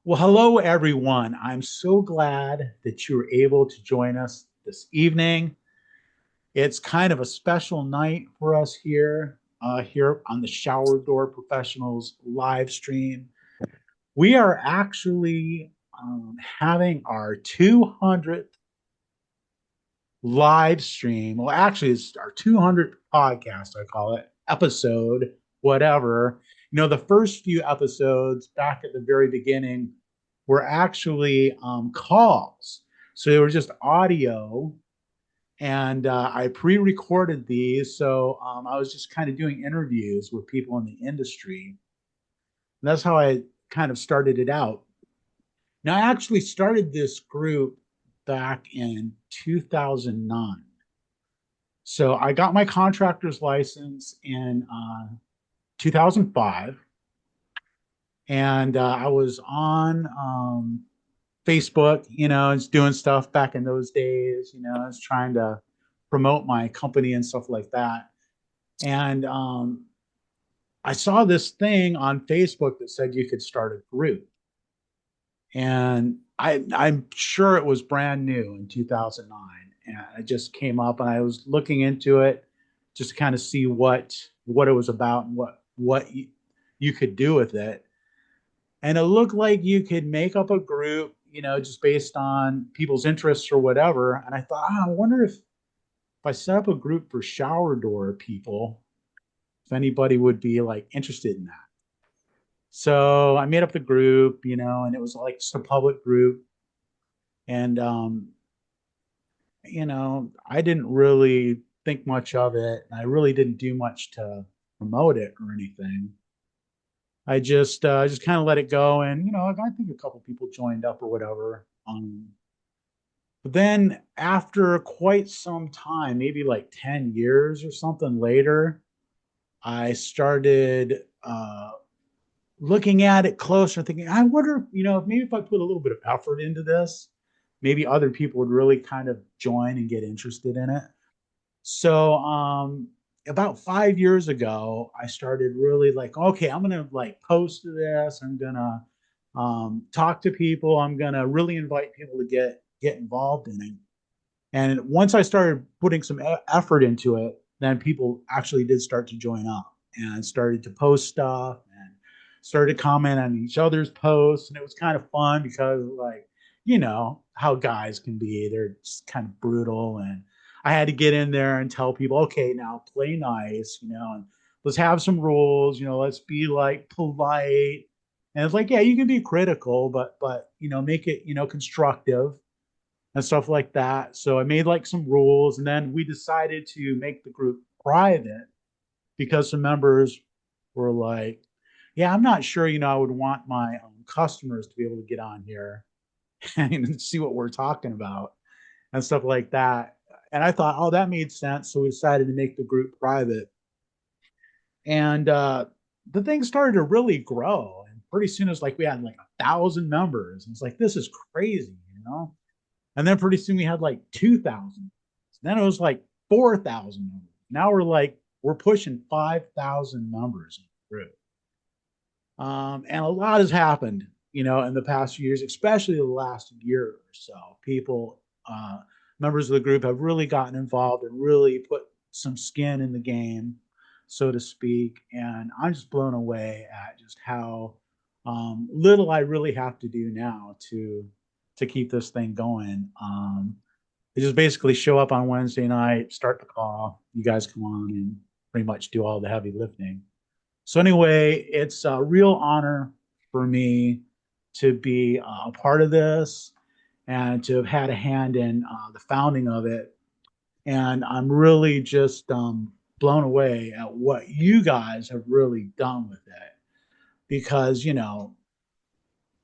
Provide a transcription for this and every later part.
Well, hello, everyone. I'm so glad that you were able to join us this evening. It's kind of a special night for us here on the Shower Door Professionals live stream. We are actually having our 200th live stream. Well, actually, it's our 200th podcast, I call it, episode, whatever. The first few episodes back at the very beginning were actually calls. So they were just audio, and I pre recorded these. So I was just kind of doing interviews with people in the industry. And that's how I kind of started it out. Now, I actually started this group back in 2009. So I got my contractor's license in 2005, and I was on Facebook, I was doing stuff back in those days, I was trying to promote my company and stuff like that. And I saw this thing on Facebook that said you could start a group. And I'm sure it was brand new in 2009. And I just came up and I was looking into it just to kind of see what it was about and what you could do with it. And it looked like you could make up a group, just based on people's interests or whatever. And I thought, I wonder if I set up a group for shower door people, if anybody would be like interested in that. So I made up the group, and it was like just a public group. And I didn't really think much of it. And I really didn't do much to promote it or anything. I just kind of let it go, and I think a couple people joined up or whatever. But then after quite some time, maybe like 10 years or something later, I started looking at it closer, thinking, I wonder, if maybe if I put a little bit of effort into this, maybe other people would really kind of join and get interested in it. So about 5 years ago, I started really like, okay, I'm gonna like post this. I'm gonna talk to people. I'm gonna really invite people to get involved in it. And once I started putting some effort into it, then people actually did start to join up and started to post stuff and started to comment on each other's posts. And it was kind of fun because, like, how guys can be. They're just kind of brutal. And I had to get in there and tell people, okay, now play nice, and let's have some rules, let's be like polite. And it's like, yeah, you can be critical, but make it, constructive and stuff like that. So I made like some rules, and then we decided to make the group private because some members were like, "Yeah, I'm not sure. I would want my customers to be able to get on here and see what we're talking about and stuff like that." And I thought, oh, that made sense. So we decided to make the group private, and the thing started to really grow. And pretty soon, it's like we had like 1,000 members. And it's like this is crazy. And then pretty soon we had like 2,000. Then it was like 4,000 members. Now we're pushing 5,000 members in the group. And a lot has happened, in the past few years, especially the last year or so. People, members of the group have really gotten involved and really put some skin in the game, so to speak. And I'm just blown away at just how little I really have to do now to keep this thing going. They just basically show up on Wednesday night, start the call, you guys come on and pretty much do all the heavy lifting. So anyway, it's a real honor for me to be a part of this and to have had a hand in the founding of it. And I'm really just blown away at what you guys have really done with it because,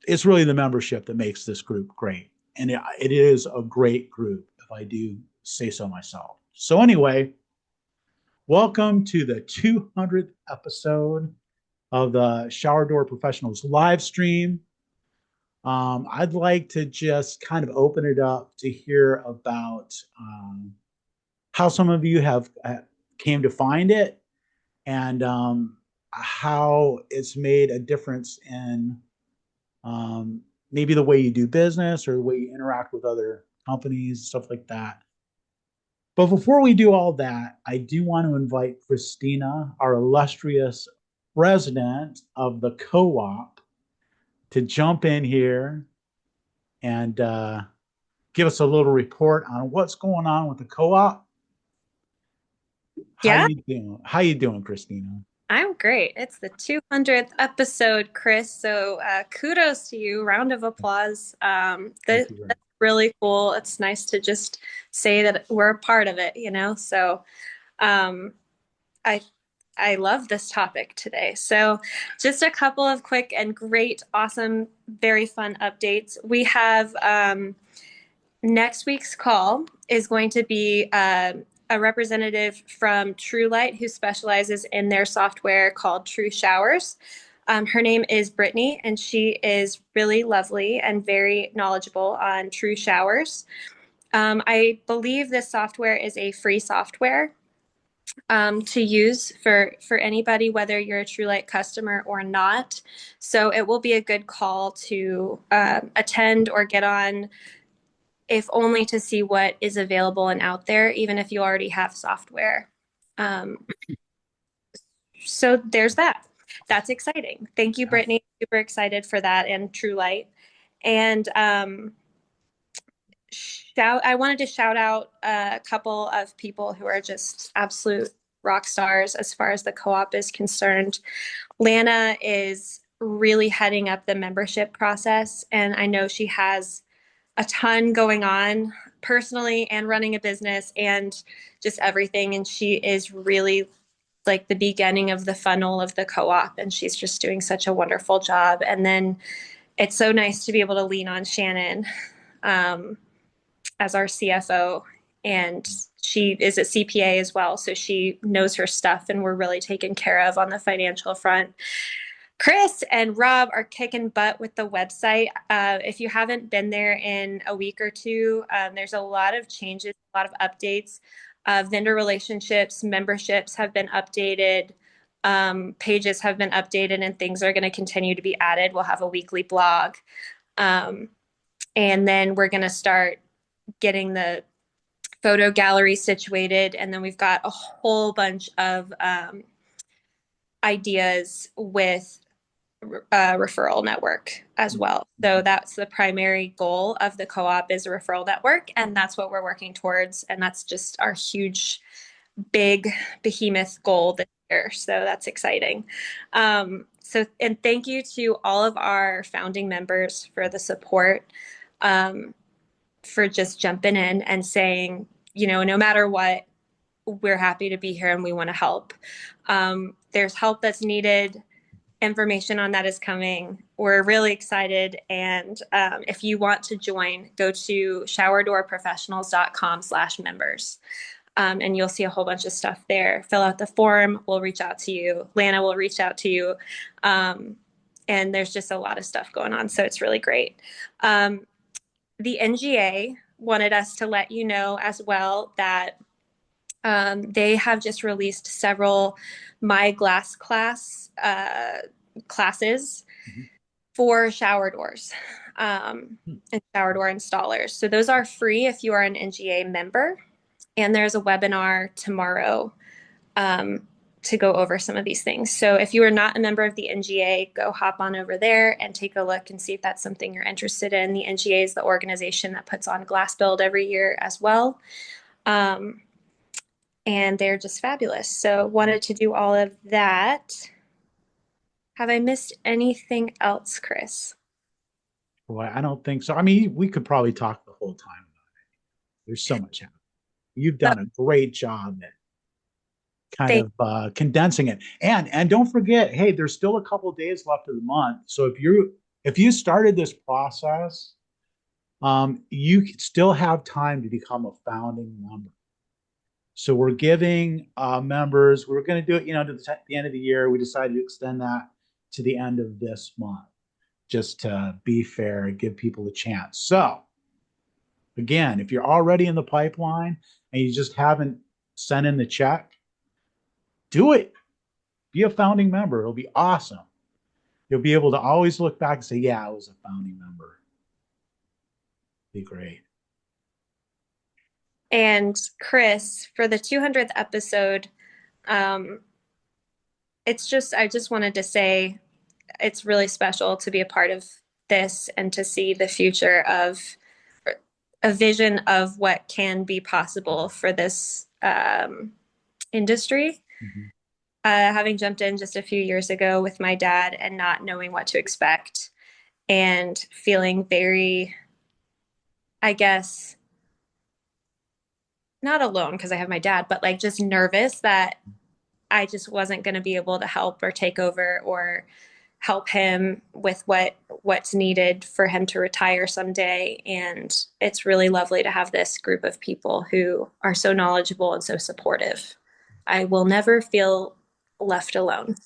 it's really the membership that makes this group great. And it is a great group, if I do say so myself. So, anyway, welcome to the 200th episode of the Shower Door Professionals live stream. I'd like to just kind of open it up to hear about how some of you have came to find it and how it's made a difference in maybe the way you do business or the way you interact with other companies, stuff like that. But before we do all that, I do want to invite Christina, our illustrious president of the co-op, to jump in here and give us a little report on what's going on with the co-op. How Yeah, you doing? How you doing, Christina? I'm great. It's the 200th episode, Chris. So kudos to you. Round of applause. Thank you very That's really cool. It's nice to just say that we're a part of it, you know? So um, I I love this topic today. So just a couple of quick and great, awesome, very fun updates. We have next week's call is going to be a representative from TrueLight who specializes in their software called True Showers. Her name is Brittany, and she is really lovely and very knowledgeable on True Showers. I believe this software is a free software to use for anybody, whether you're a TrueLight customer or not. So it will be a good call to attend or get on if only to see what is available and out there, even if you already have software. Um, so there's that. That's exciting. Thank you, much. Brittany. Super excited for that and True Light. And I wanted to shout out a couple of people who are just absolute rock stars as far as the co-op is concerned. Lana is really heading up the membership process, and I know she has a ton going on personally and running a business and just everything. And she is really like the beginning of the funnel of the co-op. And she's just doing such a wonderful job. And then it's so nice to be able to lean on Shannon um, as our CFO. And she is a CPA as well. So she knows her stuff and we're really taken care of on the financial front. Chris and Rob are kicking butt with the website. If you haven't been there in a week or two, there's a lot of changes, a lot of updates. Vendor relationships, memberships have been updated, pages have been updated, and things are going to continue to be added. We'll have a weekly blog. Um, and then we're going to start getting the photo gallery situated. And then we've got a whole bunch of ideas with referral network as well. So that's the primary goal of the co-op is a referral network, and that's what we're working towards. And that's just our huge, big behemoth goal this year. So that's exciting. And thank you to all of our founding members for the support, for just jumping in and saying, you know, no matter what, we're happy to be here and we want to help. There's help that's needed, information on that is coming. We're really excited. And if you want to join, go to showerdoorprofessionals.com/members. And you'll see a whole bunch of stuff there. Fill out the form. We'll reach out to you. Lana will reach out to you. And there's just a lot of stuff going on. So it's really great. The NGA wanted us to let you know as well that they have just released several My Glass class classes Mhm. for shower doors and shower door installers. So those are free if you are an NGA member. And there's a webinar tomorrow um, to go over some of these things. So if you are not a member of the NGA, go hop on over there and take a look and see if that's something you're interested in. The NGA is the organization that puts on Glass Build every year as well. And they're just fabulous. So wanted to do all of that. Have I missed anything else, Chris? Boy, I don't think so. I mean, we could probably talk the whole time. There's so much happening. You've So, done a great job at kind thank of condensing it. And don't forget, hey, there's still a couple of days left of the month. So if you started this process, you still have time to become a founding member. So we're giving members, we're going to do it, to the end of the year. We decided to extend that to the end of this month, just to be fair and give people a chance. So again, if you're already in the pipeline and you just haven't sent in the check, do it. Be a founding member. It'll be awesome. You'll be able to always look back and say, yeah, I was a founding member. Be great. And Chris, for the 200th episode, um, I just wanted to say it's really special to be a part of this and to see the future of a vision of what can be possible for this industry. Mhm. Having jumped in just a few years ago with my dad and not knowing what to expect and feeling very, I guess, not alone because I have my dad, but like just nervous that I just wasn't going to be able to help or take over or help him with what's needed for him to retire someday. And it's really lovely to have this group of people who are so knowledgeable and so supportive. I will never feel left alone.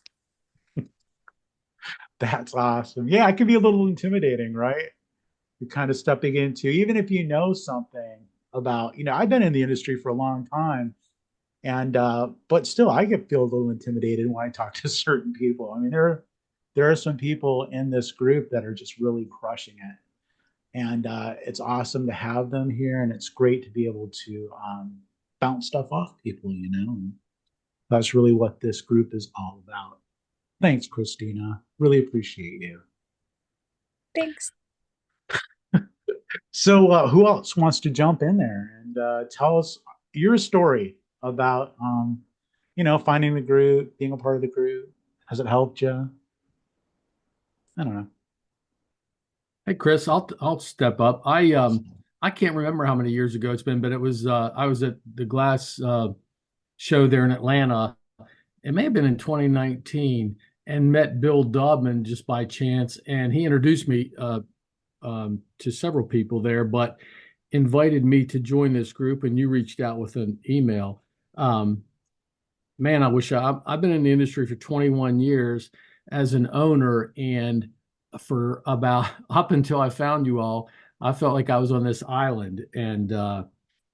That's awesome. Yeah, it can be a little intimidating, right? You're kind of stepping into, even if you know something about, I've been in the industry for a long time, and but still I get feel a little intimidated when I talk to certain people. I mean, there are some people in this group that are just really crushing it. And it's awesome to have them here, and it's great to be able to bounce stuff off people, And that's really what this group is all about. Thanks, Christina. Really appreciate you. Thanks. So, who else wants to jump in there and tell us your story about, finding the group, being a part of the group? Has it helped you? I don't know. Hey Chris, I'll step up. I can't remember how many years ago it's been, but it was I was at the Glass show there in Atlanta. It may have been in 2019, and met Bill Dobman just by chance, and he introduced me to several people there, but invited me to join this group, and you reached out with an email. Um, Man, I've been in the industry for 21 years as an owner, and for about up until I found you all, I felt like I was on this island and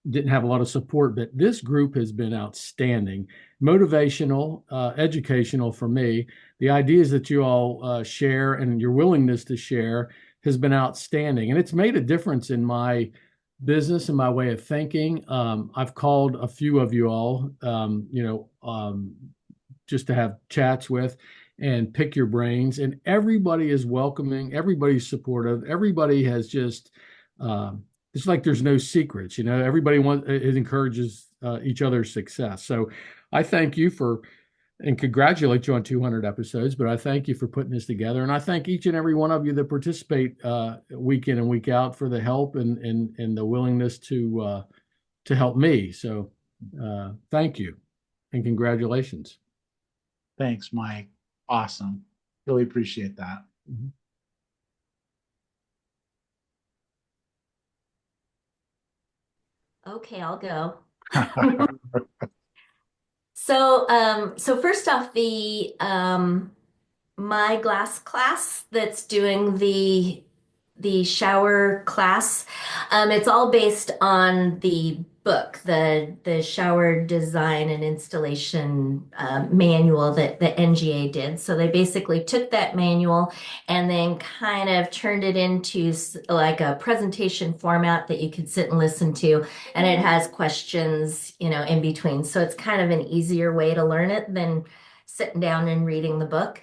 didn't have a lot of support. But this group has been outstanding, motivational, educational for me. The ideas that you all share and your willingness to share has been outstanding, and it's made a difference in my business and my way of thinking. I've called a few of you all, just to have chats with and pick your brains. And everybody is welcoming, everybody's supportive, everybody has just, it's like there's no secrets, everybody it encourages each other's success. So I thank you for and congratulate you on 200 episodes, but I thank you for putting this together. And I thank each and every one of you that participate week in and week out for the help and the willingness to help me. So thank you and congratulations. Thanks, Mike. Awesome. Really appreciate that. Mhm. Okay, I'll go. So first off, the my glass class that's doing the shower class, it's all based on the book, the shower design and installation manual that the NGA did. So they basically took that manual and then kind of turned it into like a presentation format that you could sit and listen to, and it has questions, in between. So it's kind of an easier way to learn it than sitting down and reading the book.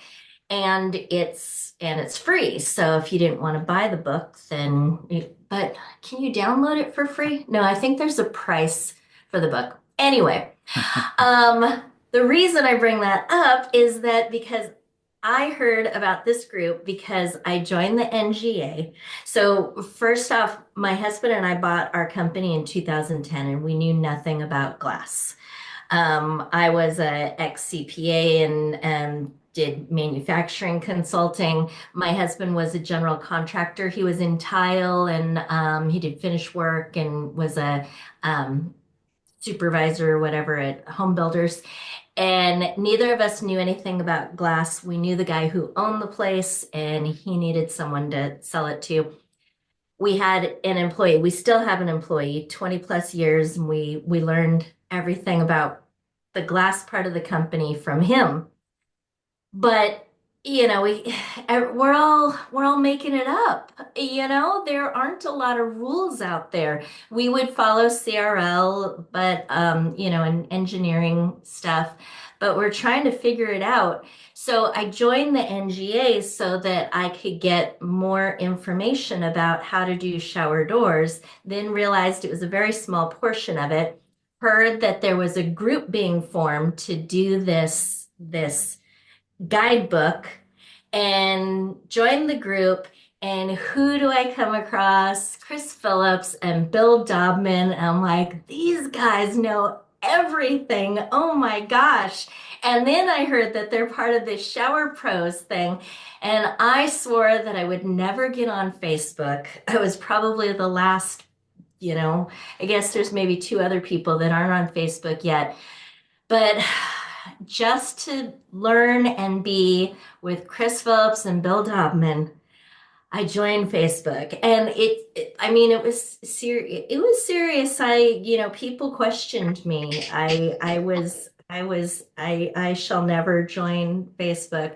And it's free. So if you didn't want to buy the book, but can you download it for free? No, I think there's a price for the book. Anyway, the reason I bring that up is that because I heard about this group because I joined the NGA. So first off, my husband and I bought our company in 2010, and we knew nothing about glass. I was a ex-CPA and did manufacturing consulting. My husband was a general contractor. He was in tile, and he did finish work and was a supervisor or whatever at home builders. And neither of us knew anything about glass. We knew the guy who owned the place, and he needed someone to sell it to. We had an employee. We still have an employee, 20 plus years, and we learned everything about the glass part of the company from him. But we're all making it up. There aren't a lot of rules out there. We would follow CRL, but and engineering stuff, but we're trying to figure it out. So I joined the NGA so that I could get more information about how to do shower doors, then realized it was a very small portion of it. Heard that there was a group being formed to do this guidebook and joined the group. And who do I come across? Chris Phillips and Bill Dobman. And I'm like, these guys know everything. Oh my gosh. And then I heard that they're part of this Shower Pros thing. And I swore that I would never get on Facebook. I was probably the last, I guess there's maybe two other people that aren't on Facebook yet. But just to learn and be with Chris Phillips and Bill Dobman, I joined Facebook, and I mean, it was serious. It was serious. People questioned me. I shall never join Facebook.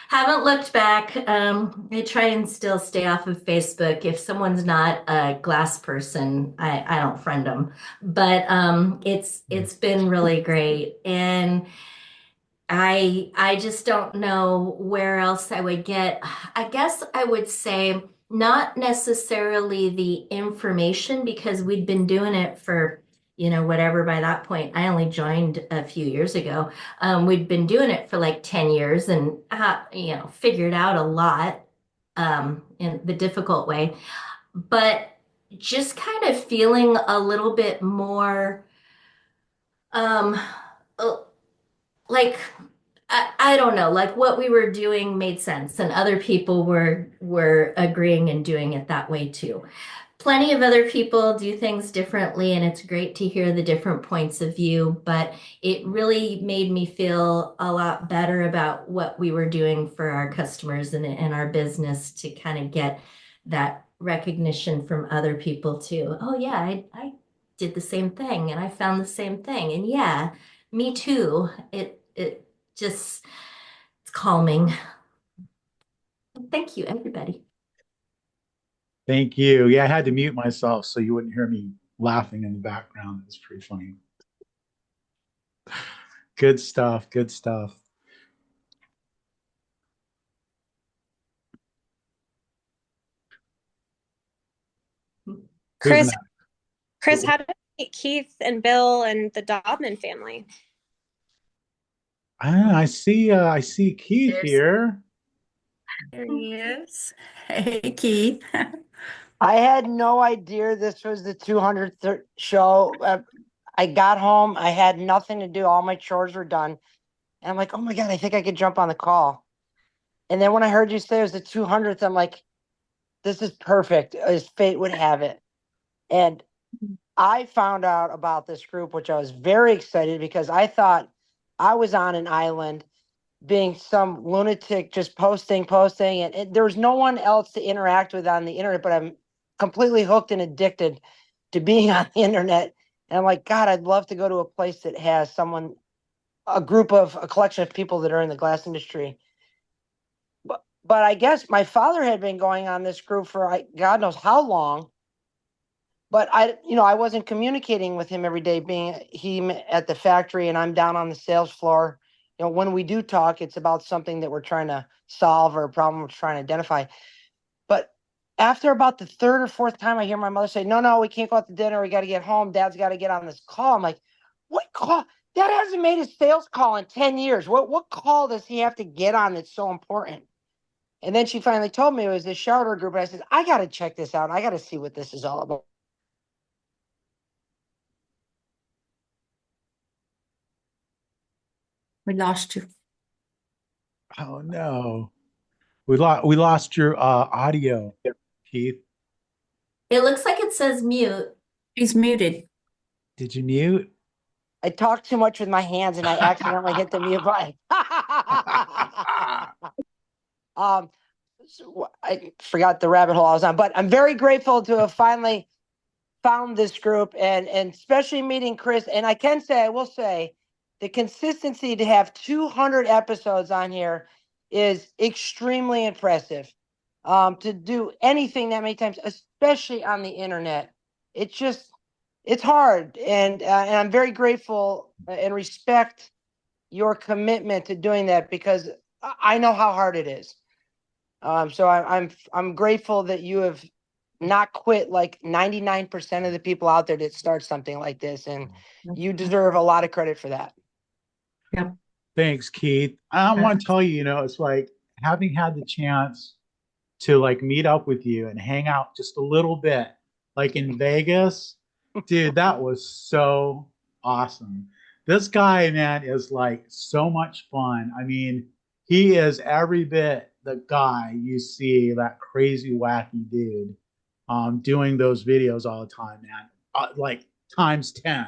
Haven't looked back. I try and still stay off of Facebook. If someone's not a glass person, I don't friend them. But it's been really great, and I just don't know where else I would get. I guess I would say not necessarily the information because we'd been doing it for, whatever by that point. I only joined a few years ago. We'd been doing it for like 10 years and, figured out a lot in the difficult way. But just kind of feeling a little bit more um, like I don't know, like what we were doing made sense, and other people were agreeing and doing it that way too. Plenty of other people do things differently, and it's great to hear the different points of view, but it really made me feel a lot better about what we were doing for our customers and our business to kind of get that recognition from other people too. Oh yeah, I did the same thing and I found the same thing. And yeah, me too. It just it's calming. Thank you, everybody. Thank you. Yeah, I had to mute myself so you wouldn't hear me laughing in the background. It was pretty funny. Good stuff. Good stuff. Who's Chris, next? Chris, how did you meet Keith and Bill and the Dobman family? I see Keith here. There he is. Hey, Keith. I had no idea this was the 200th show. I got home. I had nothing to do. All my chores were done. And I'm like, oh my God, I think I could jump on the call. And then when I heard you say it was the 200th, I'm like, this is perfect, as fate would have it. And I found out about this group, which I was very excited because I thought I was on an island being some lunatic just posting. And there was no one else to interact with on the internet, but I'm completely hooked and addicted to being on the internet. And I'm like, God, I'd love to go to a place that has a collection of people that are in the glass industry. But I guess my father had been going on this group for God knows how long. But I wasn't communicating with him every day, being he at the factory and I'm down on the sales floor. When we do talk, it's about something that we're trying to solve or a problem we're trying to identify. But after about the third or fourth time, I hear my mother say, no, we can't go out to dinner. We got to get home. Dad's got to get on this call. I'm like, what call? Dad hasn't made a sales call in 10 years. What call does he have to get on that's so important? And then she finally told me it was this shower group. And I said, I got to check this out. I got to see what this is all about. We lost you. Oh no. We lost your audio, Keith. It looks like it says mute. He's muted. Did you mute? I talked too much with my hands and I accidentally hit the mute button. So I forgot the rabbit hole I was on, but I'm very grateful to have finally found this group and especially meeting Chris. And I will say, the consistency to have 200 episodes on here is extremely impressive. To do anything that many times, especially on the internet, it's hard. And I'm very grateful and respect your commitment to doing that, because I know how hard it is. So I'm grateful that you have not quit like 99% of the people out there that start something like this, and you deserve a lot of credit for that. Yep. Thanks, Keith. I want to tell you, it's like having had the chance to like meet up with you and hang out just a little bit, like in Vegas, dude, that was so awesome. This guy, man, is like so much fun. I mean, he is every bit the guy you see, that crazy, wacky dude, doing those videos all the time, man. Like times 10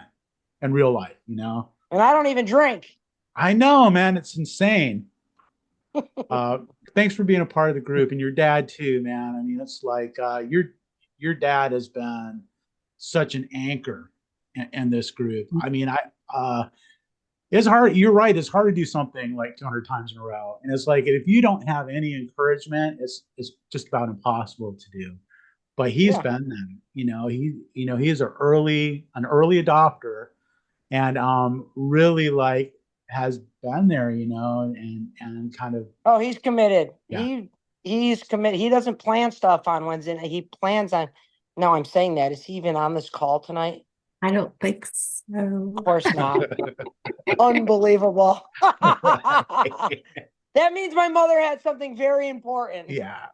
in real life. And I don't even drink. I know, man, it's insane. Uh, Thanks for being a part of the group, and your dad too, man. I mean, it's like your dad has been such an anchor in this group. I mean, it's hard. You're right. It's hard to do something like 200 times in a row, and it's like if you don't have any encouragement, it's just about impossible to do. But he's been them. He's an early adopter, and really like has been there, and kind of. Oh, he's committed. Yeah. He's committed. He doesn't plan stuff on Wednesday. He plans on. No, I'm saying that. Is he even on this call tonight? I don't think so. Of course not. Unbelievable. That means my mother had something very important. Yeah.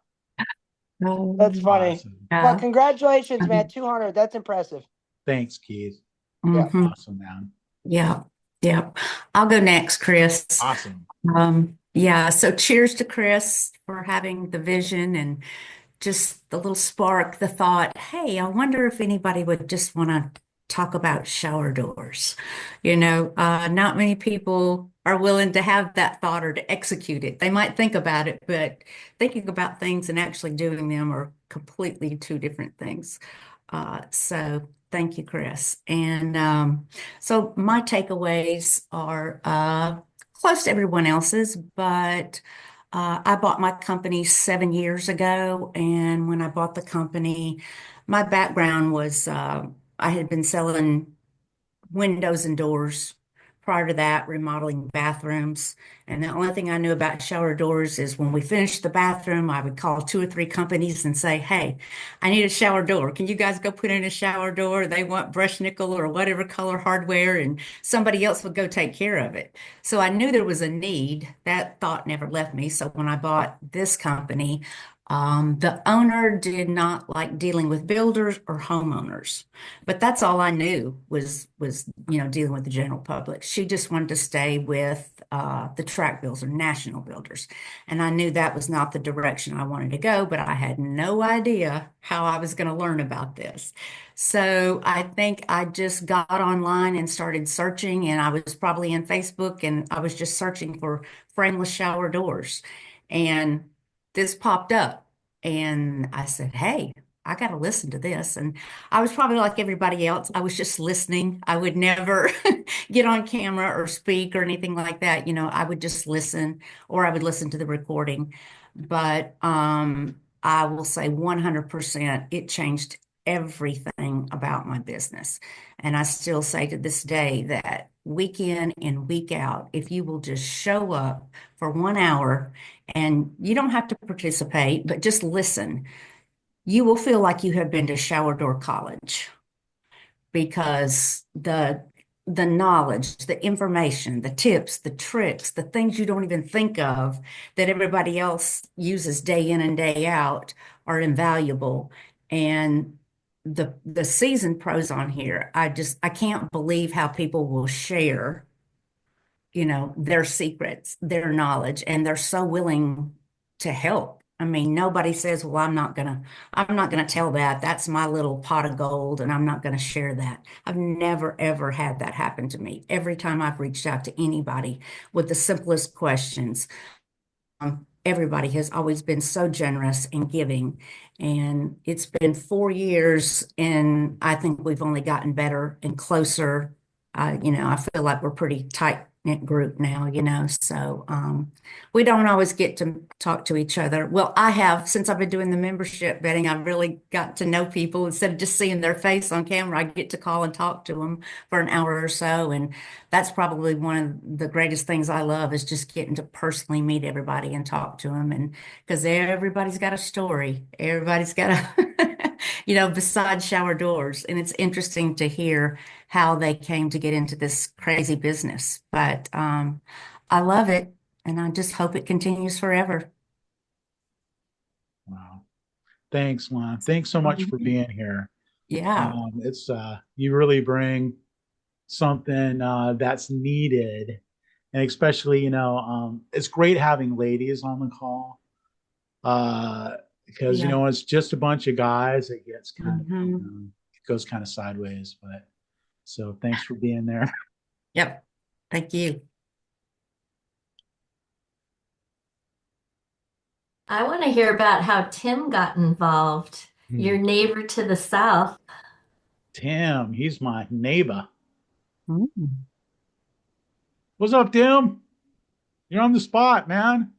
No. That's funny. Awesome. Well, congratulations, man. 200. That's impressive. Thanks, Keith. Mhm. Awesome, man. Yeah. Yeah. I'll go next, Chris. Awesome. Yeah. So cheers to Chris for having the vision and just the little spark, the thought, hey, I wonder if anybody would just want to talk about shower doors. Not many people are willing to have that thought or to execute it. They might think about it, but thinking about things and actually doing them are completely two different things. So thank you, Chris. And so my takeaways are close to everyone else's, but I bought my company 7 years ago. And when I bought the company, my background was I had been selling windows and doors. Prior to that, remodeling bathrooms. And the only thing I knew about shower doors is when we finished the bathroom, I would call 2 or 3 companies and say, hey, I need a shower door. Can you guys go put in a shower door? They want brushed nickel or whatever color hardware, and somebody else would go take care of it. So I knew there was a need. That thought never left me. So when I bought this company, the owner did not like dealing with builders or homeowners, but that's all I knew was dealing with the general public. She just wanted to stay with the tract builders or national builders, and I knew that was not the direction I wanted to go. But I had no idea how I was going to learn about this. So I think I just got online and started searching, and I was probably in Facebook, and I was just searching for frameless shower doors, and this popped up, and I said, hey, I got to listen to this. And I was probably like everybody else. I was just listening. I would never get on camera or speak or anything like that. I would just listen, or I would listen to the recording. But I will say 100% it changed everything about my business. And I still say to this day that week in and week out, if you will just show up for 1 hour, and you don't have to participate, but just listen, you will feel like you have been to shower door college, because the knowledge, the information, the tips, the tricks, the things you don't even think of that everybody else uses day in and day out are invaluable. And the seasoned pros on here, I can't believe how people will share their secrets, their knowledge, and they're so willing to help. I mean, nobody says, well, I'm not gonna tell that. That's my little pot of gold, and I'm not gonna share that. I've never, ever had that happen to me. Every time I've reached out to anybody with the simplest questions, everybody has always been so generous and giving. And it's been 4 years, and I think we've only gotten better and closer. I feel like we're pretty tight knit group now, so we don't always get to talk to each other. Well, I have, since I've been doing the membership vetting, I've really got to know people instead of just seeing their face on camera. I get to call and talk to them for an hour or so. And that's probably one of the greatest things I love is just getting to personally meet everybody and talk to them. And because everybody's got a story, everybody's got a, besides shower doors. And it's interesting to hear how they came to get into this crazy business. But I love it, and I just hope it continues forever. Wow. Thanks, Lon. Thanks so much for being here. Yeah. It's you really bring something that's needed, and especially it's great having ladies on the call because Yeah. it's just a bunch of guys. It gets kind of Mhm. it goes kind of sideways, but so thanks for being there. Yep. Thank you. I want to hear about how Tim got involved, your neighbor to the south. Tim, he's my neighbor. Mm. What's up, Tim? You're on the spot, man.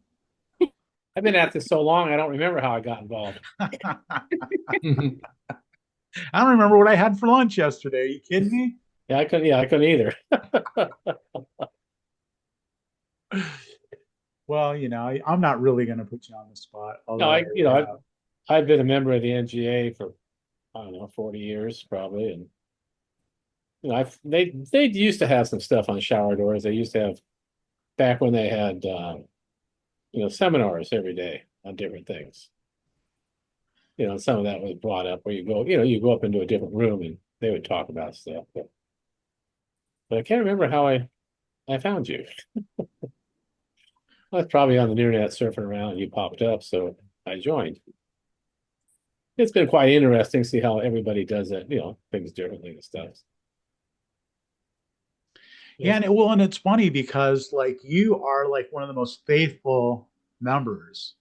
I've been at this so long, I don't remember how I got involved. I don't remember what I had for lunch yesterday. Are you kidding me? Yeah, I couldn't either. Well, I'm not really going to put you on the spot. No, Although I have. I've been a member of the NGA for, I don't know, 40 years probably. And they used to have some stuff on shower doors. They used to have back when they had seminars every day on different things. Some of that was brought up where you go up into a different room and they would talk about stuff. But I can't remember how I found you. I was probably on the internet surfing around and you popped up, so I joined. It's been quite interesting to see how everybody does it, things differently and stuff. Yeah, and it's funny because like you are like one of the most faithful members.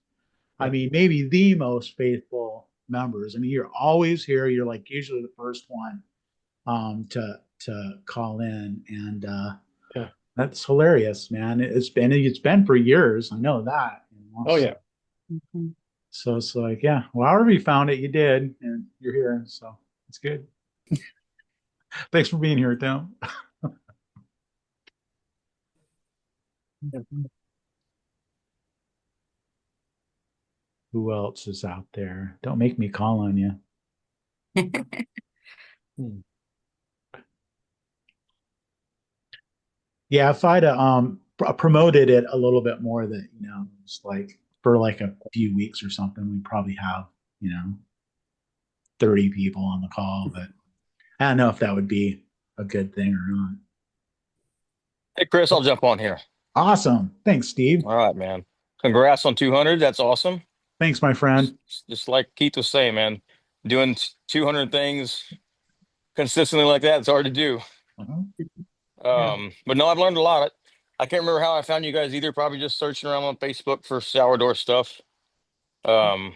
I mean, maybe the most faithful members. I mean, you're always here. You're like usually the first one to call in, and Yeah. that's hilarious, man. It's been for years. I know that. Oh yeah. Mhm. So it's like, yeah, well, however you found it, you did, and you're here, so it's good. Thanks for being here, Tim. Who else is out there? Don't make me call on you. Hmm. Yeah, if I'd promoted it a little bit more, that it's like for like a few weeks or something, we'd probably have 30 people on the call, but I don't know if that would be a good thing or not. Hey, Chris, I'll jump on here. Awesome. Thanks, Steve. All right, man. Congrats on 200. That's awesome. Thanks, my friend. Just like Keith was saying, man, doing 200 things consistently like that, it's hard to do. But no, I've learned a lot. I can't remember how I found you guys either. Probably just searching around on Facebook for shower door stuff. But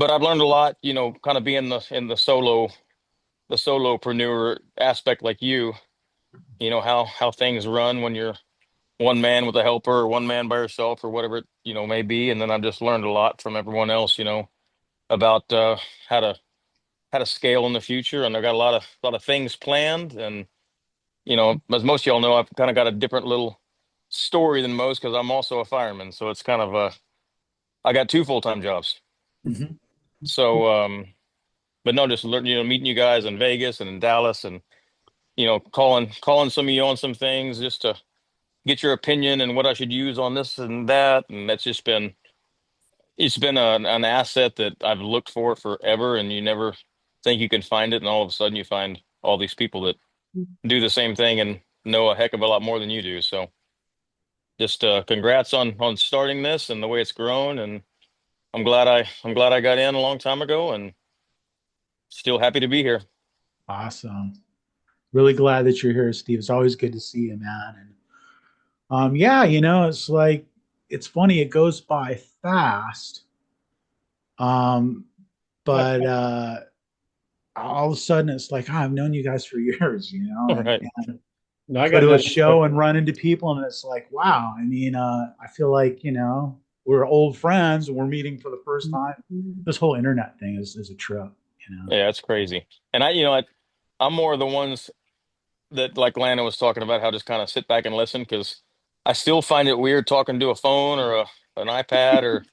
I've learned a lot, kind of being in the solopreneur aspect like you, how things run when you're one man with a helper or one man by yourself or whatever it, may be. And then I've just learned a lot from everyone else, about how to scale in the future. And I've got a lot of things planned. And, as most of y'all know, I've kind of got a different little story than most because I'm also a fireman. So it's kind of I got two full-time jobs. Mhm. So but no, just meeting you guys in Vegas and in Dallas and, calling some of you on some things just to get your opinion and what I should use on this and that. And that's just been an asset that I've looked for forever, and you never think you can find it. And all of a sudden you find all these people that do the same thing and know a heck of a lot more than you do. So just congrats on starting this and the way it's grown. And I'm glad I got in a long time ago and still happy to be here. Awesome. Really glad that you're here, Steve. It's always good to see you, man. And yeah, it's like it's funny, it goes by fast. Um, but all of a sudden it's like, oh, I've known you guys for years, All right. No, I go got to a nothing show for and run into people, and it's like, wow. I mean, I feel like, we're old friends and we're meeting for the first time. This whole internet thing is a trip, Yeah, it's crazy. And I'm more of the ones that, like Lana was talking about, how just kind of sit back and listen, because I still find it weird talking to a phone or an iPad, or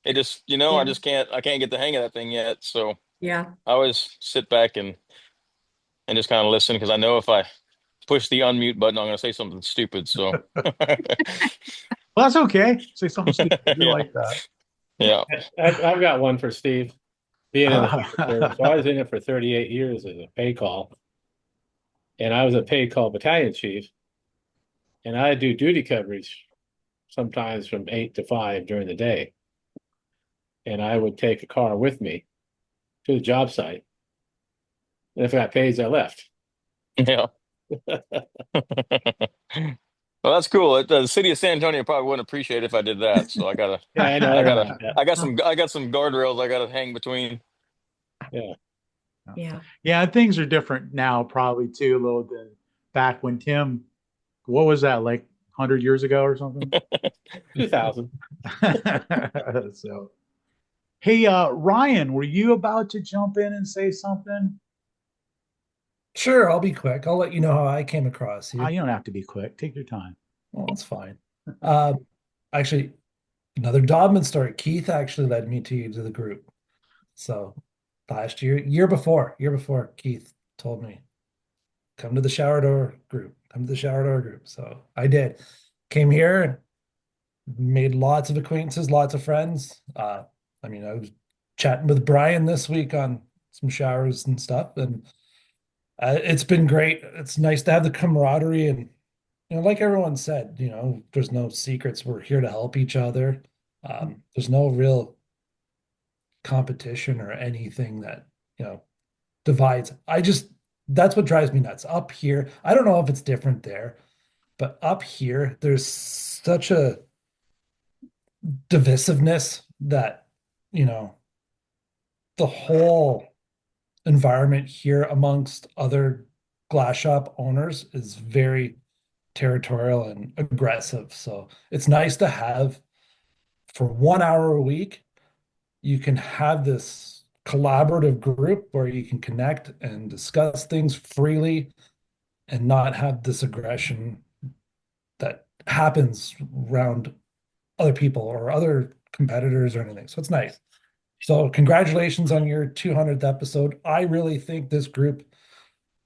it just, I Yeah. just I can't get the hang of that thing yet. So Yeah. I always sit back and just kind of listen, because I know if I push the unmute button, I'm going to say something stupid. So Well, that's okay. Say something stupid. We yeah, like that. yeah, I've got one for Steve. Being in the fire service, so I was in it for 38 years as a pay call, and I was a pay call battalion chief, and I do duty coverage sometimes from 8 to 5 during the day, and I would take a car with me to the job site, and if I got paid, I left. yeah. Well, that's cool. The city of San Antonio probably wouldn't appreciate it if I did that. So Yeah, I know. I I don't gotta, like that. I got some guardrails I gotta hang between. Yeah. Yeah. Yeah, things are different now, probably too, a little bit back when Tim, what was that, like 100 years ago or something? 2000. So, hey, Ryan, were you about to jump in and say something? Sure, I'll be quick. I'll let you know how I came across you. You don't have to be quick. Take your time. Well, that's fine. Actually, another Dodman story. Keith actually led me to the group. So last year before, Keith told me, come to the shower door group. Come to the shower door group. So I did. Came here and made lots of acquaintances, lots of friends. I was chatting with Brian this week on some showers and stuff, and it's been great. It's nice to have the camaraderie, and like everyone said, there's no secrets. We're here to help each other. There's no real competition or anything that divides. That's what drives me nuts. Up here, I don't know if it's different there, but up here, there's such a divisiveness that the whole environment here amongst other glass shop owners is very territorial and aggressive. So it's nice to have, for 1 hour a week, you can have this collaborative group where you can connect and discuss things freely and not have this aggression that happens around other people or other competitors or anything. So it's nice. So congratulations on your 200th episode. I really think this group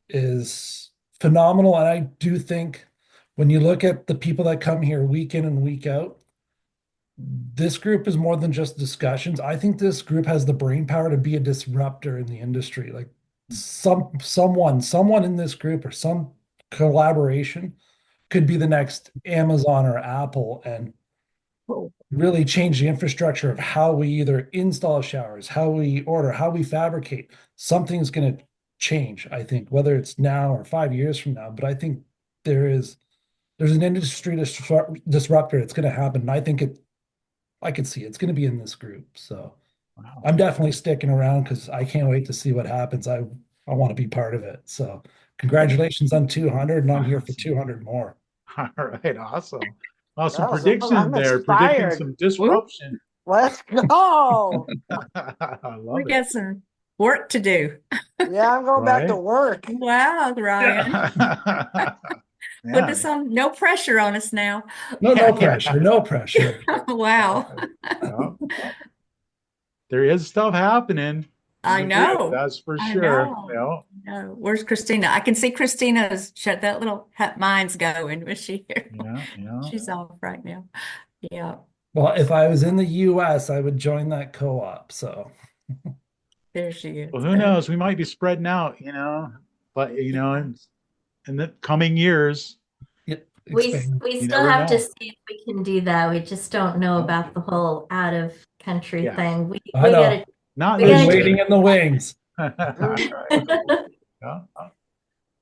is phenomenal. And I do think when you look at the people that come here week in and week out, this group is more than just discussions. I think this group has the brain power to be a disruptor in the industry. Like someone in this group or some collaboration could be the next Amazon or Apple and really change the infrastructure of how we either install showers, how we order, how we fabricate. Something's going to change, I think, whether it's now or 5 years from now. But I think there's an industry disruptor. It's going to happen. And I could see it's going to be in this group. So Wow. I'm definitely sticking around because I can't wait to see what happens. I want to be part of it. So congratulations on 200, and I'm here for 200 more. All right, awesome. Awesome Awesome. prediction I'm there. Predicting inspired. some disruption. Let's go. I love We it. got some work to do. Yeah, I'm going back to Right? work. Wow, Ryan. Put us Yeah. on, no pressure on us now. No pressure, no pressure. Wow. Yeah. There is stuff happening. I know. That's for I sure. know. No, where's Christina? I can see Christina's shut that little mind's going. Was she here? Yeah. She's off right now. Yeah, Well, if I was in the US, I would join that co-op. So there she is. Well, who knows? We might be spreading out, but in the coming years, We You still never have to know. see if we can do that. We just don't know Oh. about the whole out of country Yeah. thing. We I know. gotta not We been gotta this waiting year. in the wings. Yeah.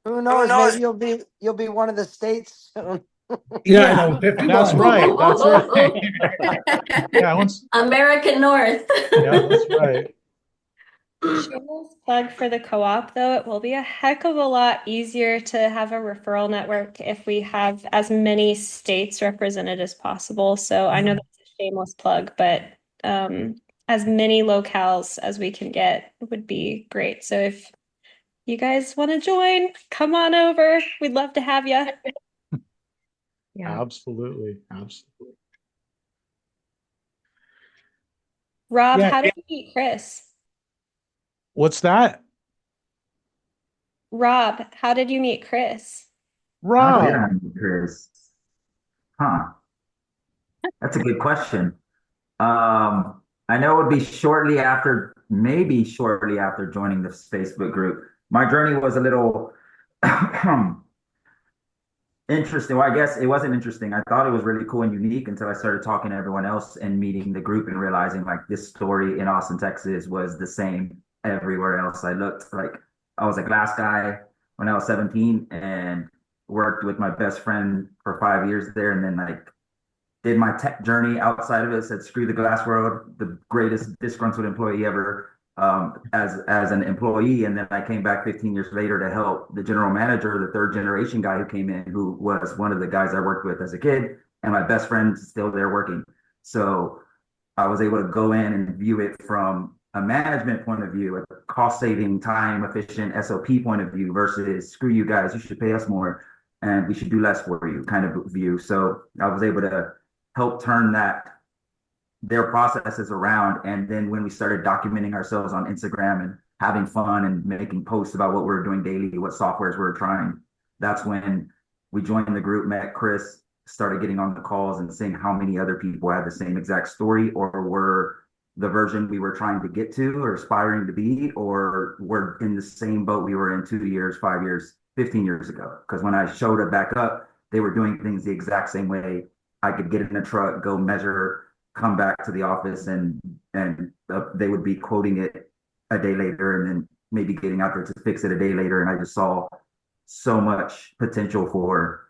Who knows? Maybe you'll be one of the states soon. Yeah, I know. 51. That's right. That's right. Yeah, American North. yeah, that's right. Shameless plug for the co-op, though, it will be a heck of a lot easier to have a referral network if we have as many states represented as possible. So I know that's a shameless plug, but as many locales as we can get would be great. So if you guys want to join, come on over. We'd love to have you. Yeah. Absolutely. Absolutely. Rob, Yeah. how did you meet Chris? What's that? Rob, how did you meet Chris? How did Rob. I meet Chris? Huh. That's a good question. I know it would be shortly after, maybe shortly after joining this Facebook group. My journey was a little interesting. Well, I guess it wasn't interesting. I thought it was really cool and unique until I started talking to everyone else and meeting the group and realizing like this story in Austin, Texas was the same everywhere else I looked. Like I was a glass guy when I was 17 and worked with my best friend for 5 years there. And then like did my tech journey outside of it, said screw the glass world, the greatest disgruntled employee ever, as an employee. And then I came back 15 years later to help the general manager, the third generation guy who came in, who was one of the guys I worked with as a kid, and my best friend's still there working. So I was able to go in and view it from a management point of view, a cost saving, time efficient SOP point of view versus screw you guys, you should pay us more and we should do less for you kind of view. So I was able to help turn their processes around. And then when we started documenting ourselves on Instagram and having fun and making posts about what we were doing daily, what softwares we were trying, that's when we joined the group, met Chris, started getting on the calls and seeing how many other people had the same exact story or were the version we were trying to get to or aspiring to be, or were in the same boat we were in 2 years, 5 years, 15 years ago. Because when I showed it back up, they were doing things the exact same way. I could get in a truck, go measure, come back to the office, and they would be quoting it a day later, and then maybe getting out there to fix it a day later. And I just saw so much potential for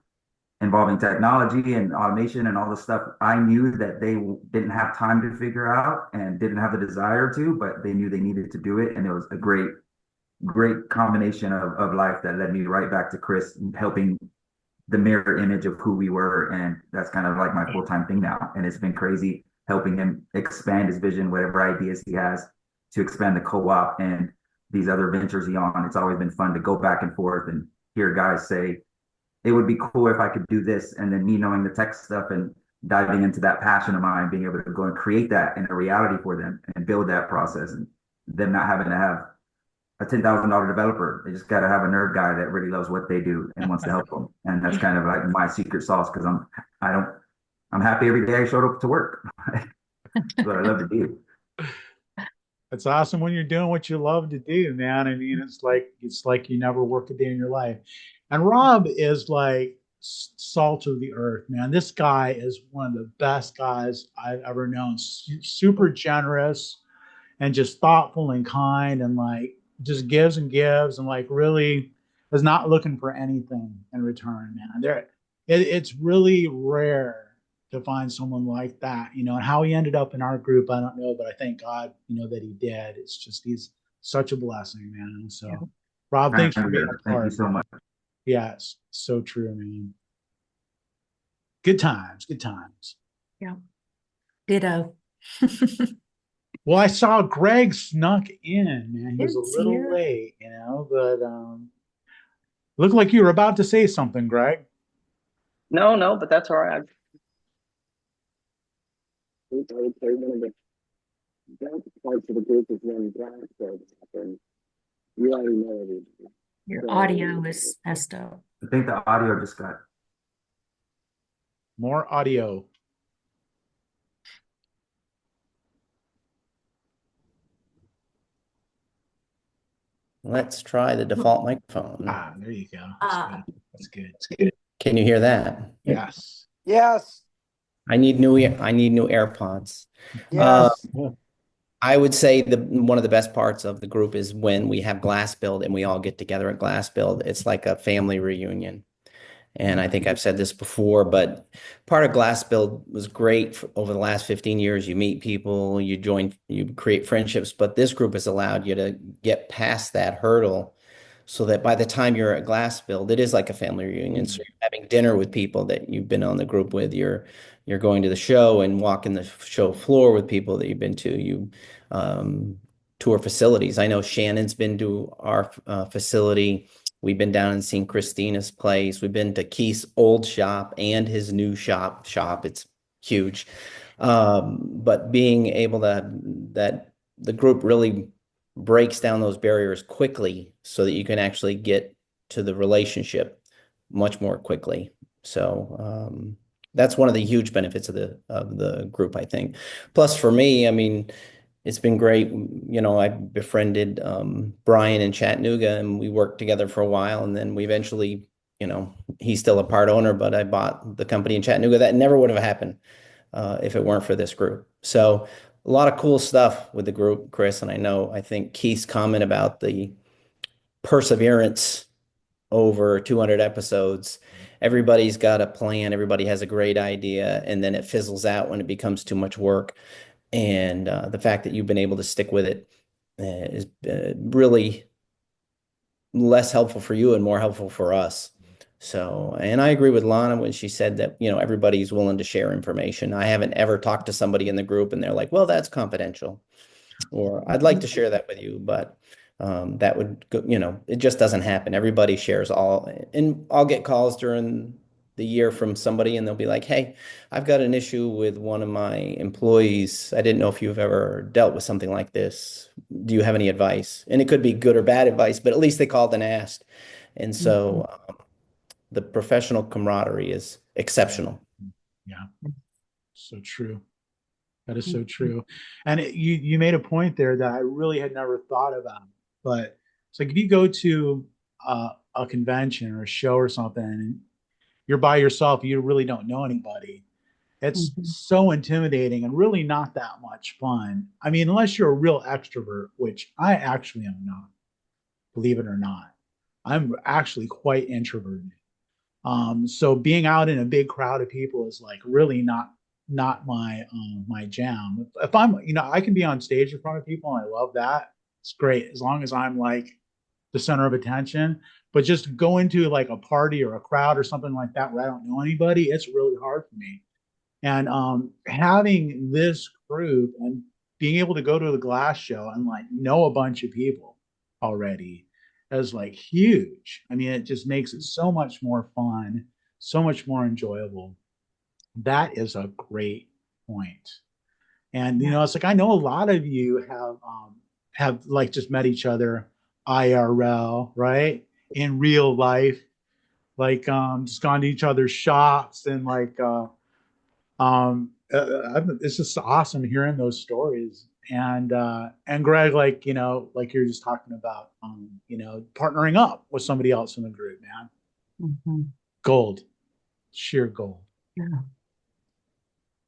involving technology and automation and all the stuff I knew that they didn't have time to figure out and didn't have the desire to, but they knew they needed to do it. And it was a great combination of life that led me right back to Chris, helping the mirror image of who we were. And that's kind of like my full-time thing now. And it's been crazy helping him expand his vision, whatever ideas he has to expand the co-op and these other ventures he on. It's always been fun to go back and forth and hear guys say, it would be cool if I could do this. And then me knowing the tech stuff and diving into that passion of mine, being able to go and create that in a reality for them and build that process, and them not having to have a $10,000 developer. They just got to have a nerd guy that really loves what they do and wants to help them. And that's kind of like my secret sauce, because I'm happy every day I showed up to work. That's what I love to do. It's awesome when you're doing what you love to do, man. I mean, it's like you never work a day in your life. And Rob is like salt of the earth, man. This guy is one of the best guys I've ever known. Super generous and just thoughtful and kind, and like just gives and gives, and like really is not looking for anything in return, man. It's really rare to find someone like that, you know. And how he ended up in our group, I don't know, but I thank God, you know, that he did. It's just he's such a blessing, man. So, Yeah. Rob, thanks for being a Thank you part. so much. Yes, so true, man. Good times, good times. Yeah. Ditto. Well, I saw Greg snuck in, man. He was a It's little here. late, you know, but looked like you were about to say something, Greg. No, but that's all right. I would say one of the best parts of the group is when glass breaks happen. You already know it. Your So, audio is messed up. I think the audio just got. More audio. Let's try the default microphone. Ah, there you go. That's good. That's good. That's good. Can you hear that? Yes. Yes. I need new AirPods. Yes. I would say one of the best parts of the group is when we have Glass Build and we all get together at Glass Build. It's like a family reunion. And I think I've said this before, but part of Glass Build was great over the last 15 years. You meet people, you join, you create friendships, but this group has allowed you to get past that hurdle so that by the time you're at Glass Build, it is like a family reunion. So you're having dinner with people that you've been on the group with. You're going to the show and walking the show floor with people that you've been to. You tour facilities. I know Shannon's been to our facility. We've been down and seen Christina's place. We've been to Keith's old shop and his new shop. It's huge. But being able to, that the group really breaks down those barriers quickly so that you can actually get to the relationship much more quickly. So that's one of the huge benefits of the group, I think. Plus, for me, I mean, it's been great. You know, I befriended Brian in Chattanooga, and we worked together for a while, and then we eventually, you know, he's still a part owner, but I bought the company in Chattanooga. That never would have happened if it weren't for this group. So a lot of cool stuff with the group, Chris. And I think Keith's comment about the perseverance over 200 episodes. Everybody's got a plan. Everybody has a great idea, and then it fizzles out when it becomes too much work. And the fact that you've been able to stick with it is really less helpful for you and more helpful for us. So, and I agree with Lana when she said that, you know, everybody's willing to share information. I haven't ever talked to somebody in the group and they're like, well, that's confidential, or I'd like to share that with you, but that would go, you know, it just doesn't happen. Everybody shares all, and I'll get calls during the year from somebody and they'll be like, hey, I've got an issue with one of my employees. I didn't know if you've ever dealt with something like this. Do you have any advice? And it could be good or bad advice, but at least they called and asked. And so the professional camaraderie is exceptional. Yeah, so true. That is so true. And you made a point there that I really had never thought about. But it's like if you go to a convention or a show or something, and you're by yourself, you really don't know anybody. It's so intimidating and really not that much fun. I mean, unless you're a real extrovert, which I actually am not, believe it or not. I'm actually quite introverted. So being out in a big crowd of people is like really not my jam. If I'm, you know, I can be on stage in front of people and I love that. It's great as long as I'm like the center of attention. But just go into like a party or a crowd or something like that where I don't know anybody, it's really hard for me. And having this group and being able to go to the glass show and like know a bunch of people already is like huge. I mean, it just makes it so much more fun, so much more enjoyable. That is a great point. And you know, it's like I know a lot of you have like just met each other IRL, right? In real life, like just gone to each other's shops and like it's just awesome hearing those stories. And Greg, like you know, like you're just talking about, you know, partnering up with somebody else in the group, man. Gold, sheer gold. Yeah.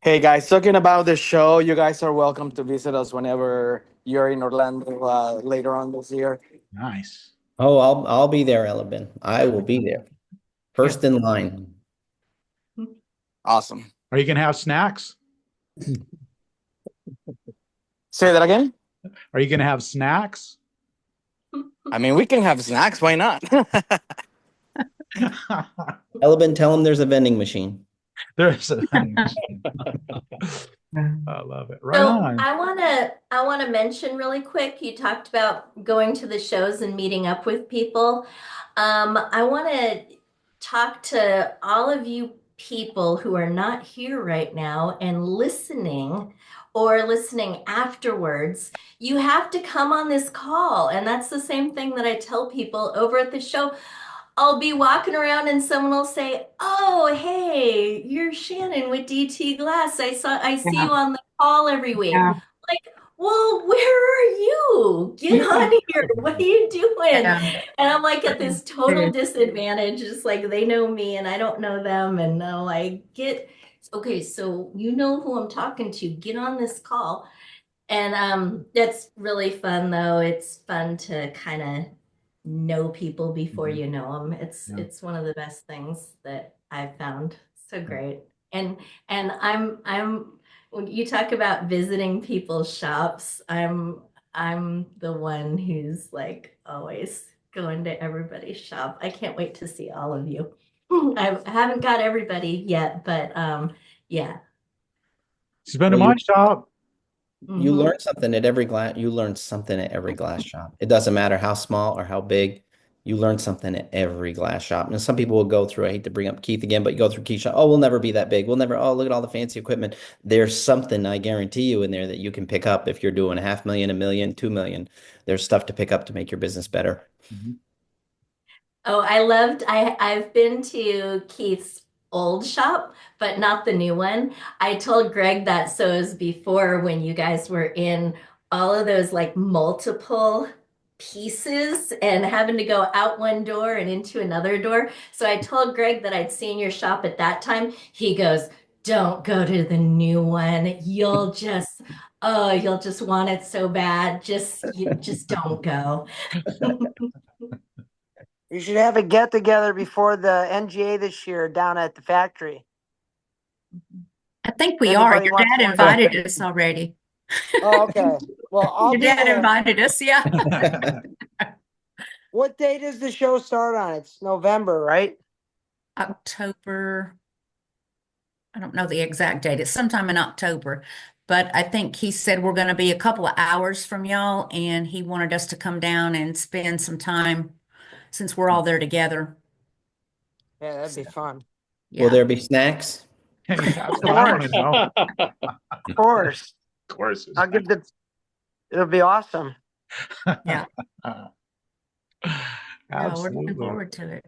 Hey guys, talking about the show, you guys are welcome to visit us whenever you're in Orlando later on this year. Nice. Oh, I'll be there, Elabin. I will be there. First in line. Awesome. Are you gonna have snacks? Say that again? Are you gonna have snacks? I mean, we can have snacks. Why not? Elabin, tell him there's a vending machine. There's a vending machine. I love it. Right So on. I wanna mention really quick, you talked about going to the shows and meeting up with people. I wanna talk to all of you people who are not here right now and listening or listening afterwards. You have to come on this call. And that's the same thing that I tell people over at the show. I'll be walking around and someone will say, "Oh, hey, you're Shannon with DT Glass. I see you on the call every week." Yeah. Like, well, where are you? Get on here. What are you doing? Yeah. And I'm like at this total disadvantage. It's like they know me and I don't know them. And I'm like, okay, so you know who I'm talking to. Get on this call. And that's really fun though. It's fun to kind of know people before Mhm. you know them. Yeah. It's one of the best things that I've found. So Yeah. great. And I'm when you talk about visiting people's shops, I'm the one who's like always going to everybody's shop. I can't wait to see all of you. I haven't got everybody yet, but yeah. She's been to Well, my shop. you Hmm. learn something at every glass. You learn something at every glass shop. It doesn't matter how small or how big. You learn something at every glass shop. And some people will go through. I hate to bring up Keith again, but you go through Keith's shop. Oh, we'll never be that big. We'll never. Oh, look at all the fancy equipment. There's something I guarantee you in there that you can pick up if you're doing 500,000, 1,000,000, 2,000,000. There's stuff to pick up to make your business better. Mhm. Oh, I've been to Keith's old shop, but not the new one. I told Greg that so it was before when you guys were in all of those like multiple pieces and having to go out one door and into another door. So I told Greg that I'd seen your shop at that time. He goes, "Don't go to the new one. You'll just want it so bad. You just don't go." You should have a get together before the NGA this year down at the factory. I think we are. Everybody Your wants dad one. invited us already. Oh, okay. Well, I'll Your be dad there. invited us, yeah. What day does the show start on? It's November, right? October. I don't know the exact date. It's sometime in October, but I think he said we're going to be a couple of hours from y'all, and he wanted us to come down and spend some time since we're all there together. Yeah, that'd So, be fun. Will yeah. there be snacks? Hey, that's Of what I want to course. know. Of course. Of course. I'll give the. It'll be awesome. Yeah. Yeah, we're looking Absolutely. forward to it.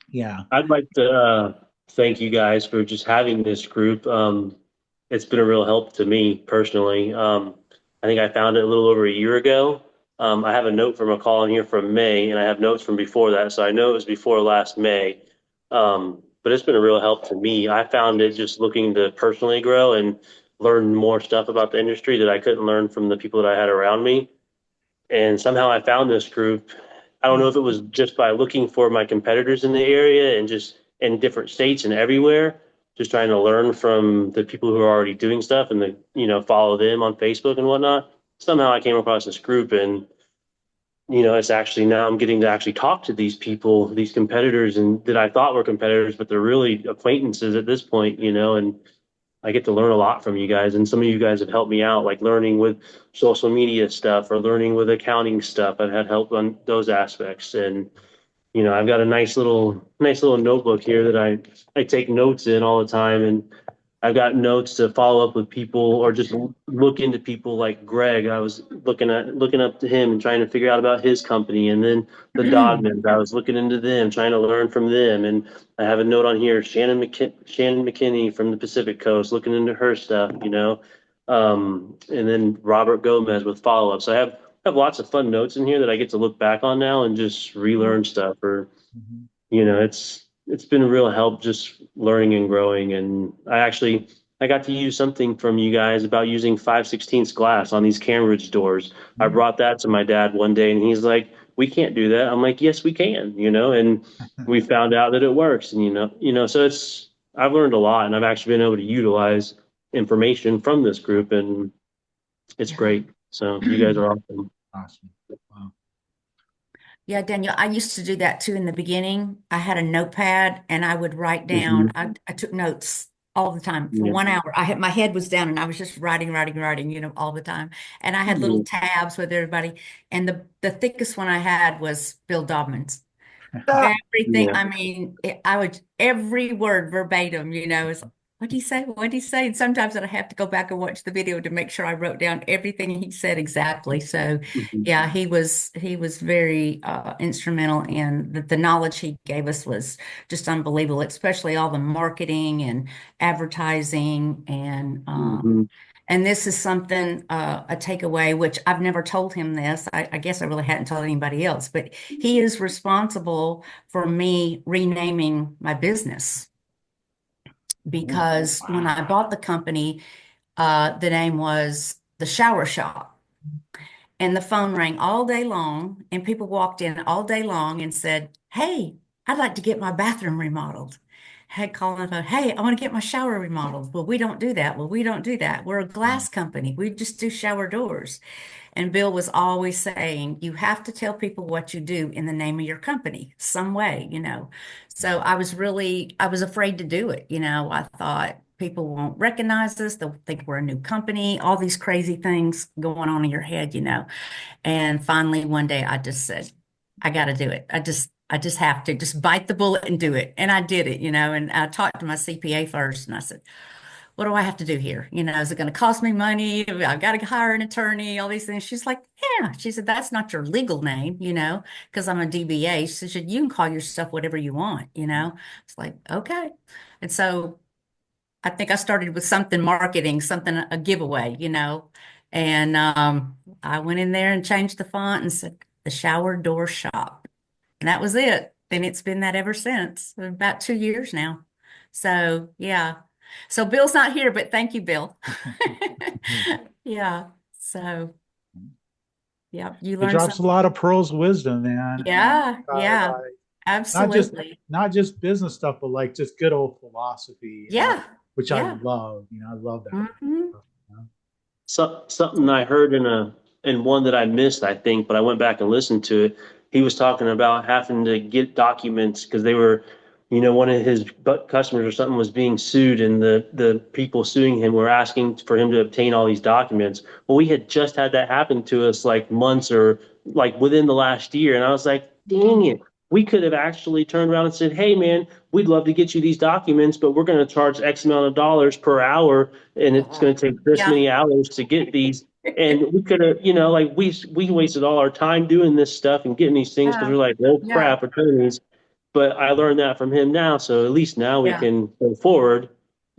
Yeah. I'd like to thank you guys for just having this group. It's been a real help to me personally. I think I found it a little over a year ago. I have a note from a call in here from May, and I have notes from before that, so I know it was before last May. But it's been a real help to me. I found it just looking to personally grow and learn more stuff about the industry that I couldn't learn from the people that I had around me. And somehow I found this group. I don't know if it was just by looking for my competitors in the area and just in different states and everywhere, just trying to learn from the people who are already doing stuff and follow them on Facebook and whatnot. Somehow I came across this group and it's actually now I'm getting to actually talk to these people, these competitors and that I thought were competitors, but they're really acquaintances at this point, and I get to learn a lot from you guys, and some of you guys have helped me out, like learning with social media stuff or learning with accounting stuff. I've had help on those aspects, and I've got a nice little notebook here that I take notes in all the time, and I've got notes to follow up with people or just look into people like Greg. I was looking up to him and trying to figure out about his company, and then the Dodmans. I was looking into them, trying to learn from them, and I have a note on here, Shannon McKinney from the Pacific Coast, looking into her stuff. And then Robert Gomez with follow up. So I have lots of fun notes in here that I get to look back on now and just relearn stuff or Mhm. it's been a real help just learning and growing. And I got to use something from you guys about using 5/16 glass on these Cambridge doors. I Mm. brought that to my dad one day and he's like, "We can't do that." I'm like, "Yes, we can," and we found out that it works. And so I've learned a lot and I've actually been able to utilize information from this group and it's Yeah. great. So you guys are awesome. Awesome. Wow. Yeah, Daniel, I used to do that too in the beginning. I had a notepad and I would write Mhm. down, I took notes all the time for Yeah. 1 hour. My head was down and I was just writing, all the time. And I had little tabs with everybody. And the thickest one I had was Bill Dobman's. Everything, Yeah. I mean, I would, every word verbatim, is, what do you say? What do you say? And sometimes I have to go back and watch the video to make sure I wrote down everything he said exactly. So Mhm. yeah, he was very instrumental in the knowledge he gave us was just unbelievable, especially all the marketing and advertising Mhm. and this is something, a takeaway, which I've never told him this. I guess I really hadn't told anybody else, but he is responsible for me renaming my business because when I bought the company, the name was the Shower Shop. and the phone rang all day long, and people walked in all day long and said, "Hey, I'd like to get my bathroom remodeled." Had called on the phone, "Hey, I want to get my shower remodeled." Well, we don't do that. Well, we don't do that. We're a glass company. We just do shower doors. And Bill was always saying, you have to tell people what you do in the name of your company, some way, you know. So I was afraid to do it. You know, I thought people won't recognize us. They'll think we're a new company, all these crazy things going on in your head, you know. And finally, one day I just said, I got to do it. I just have to just bite the bullet and do it. And I did it, you know, and I talked to my CPA first and I said, what do I have to do here? You know, is it going to cost me money? I've got to hire an attorney, all these things. She's like, yeah. She said, that's not your legal name, you know, because I'm a DBA. She said, you can call yourself whatever you want, you know. It's like, okay. And so I think I started with something marketing, something, a giveaway, you know. And I went in there and changed the font and said, the shower door shop. And that was it. And it's been that ever since, about 2 years now. So, yeah. So Bill's not here, but thank you, Bill. Yeah. So, yeah, you It learned drops a something. lot of pearls of wisdom, man. And Yeah. Yeah. not just Absolutely. not just business stuff, but like just good old philosophy, you know, Yeah. which I Yeah. love. You know, I love that. Hmm. Stuff, you know? So, something I heard in one that I missed, I think, but I went back and listened to it. He was talking about having to get documents because they were, one of his customers or something was being sued, and the people suing him were asking for him to obtain all these documents. Well, we had just had that happen to us like months or like within the last year, and I was like, dang it. We could have actually turned around and said, "Hey, man, we'd love to get you these documents, but we're going to charge X amount of dollars per hour, and it's going to take this Yeah. many hours to get these." And we could have, like we wasted all our time doing this stuff and getting these things because Yeah. we're like, "Oh Yeah. crap, attorneys." But I learned that from him now, so at least now we Yeah. can go forward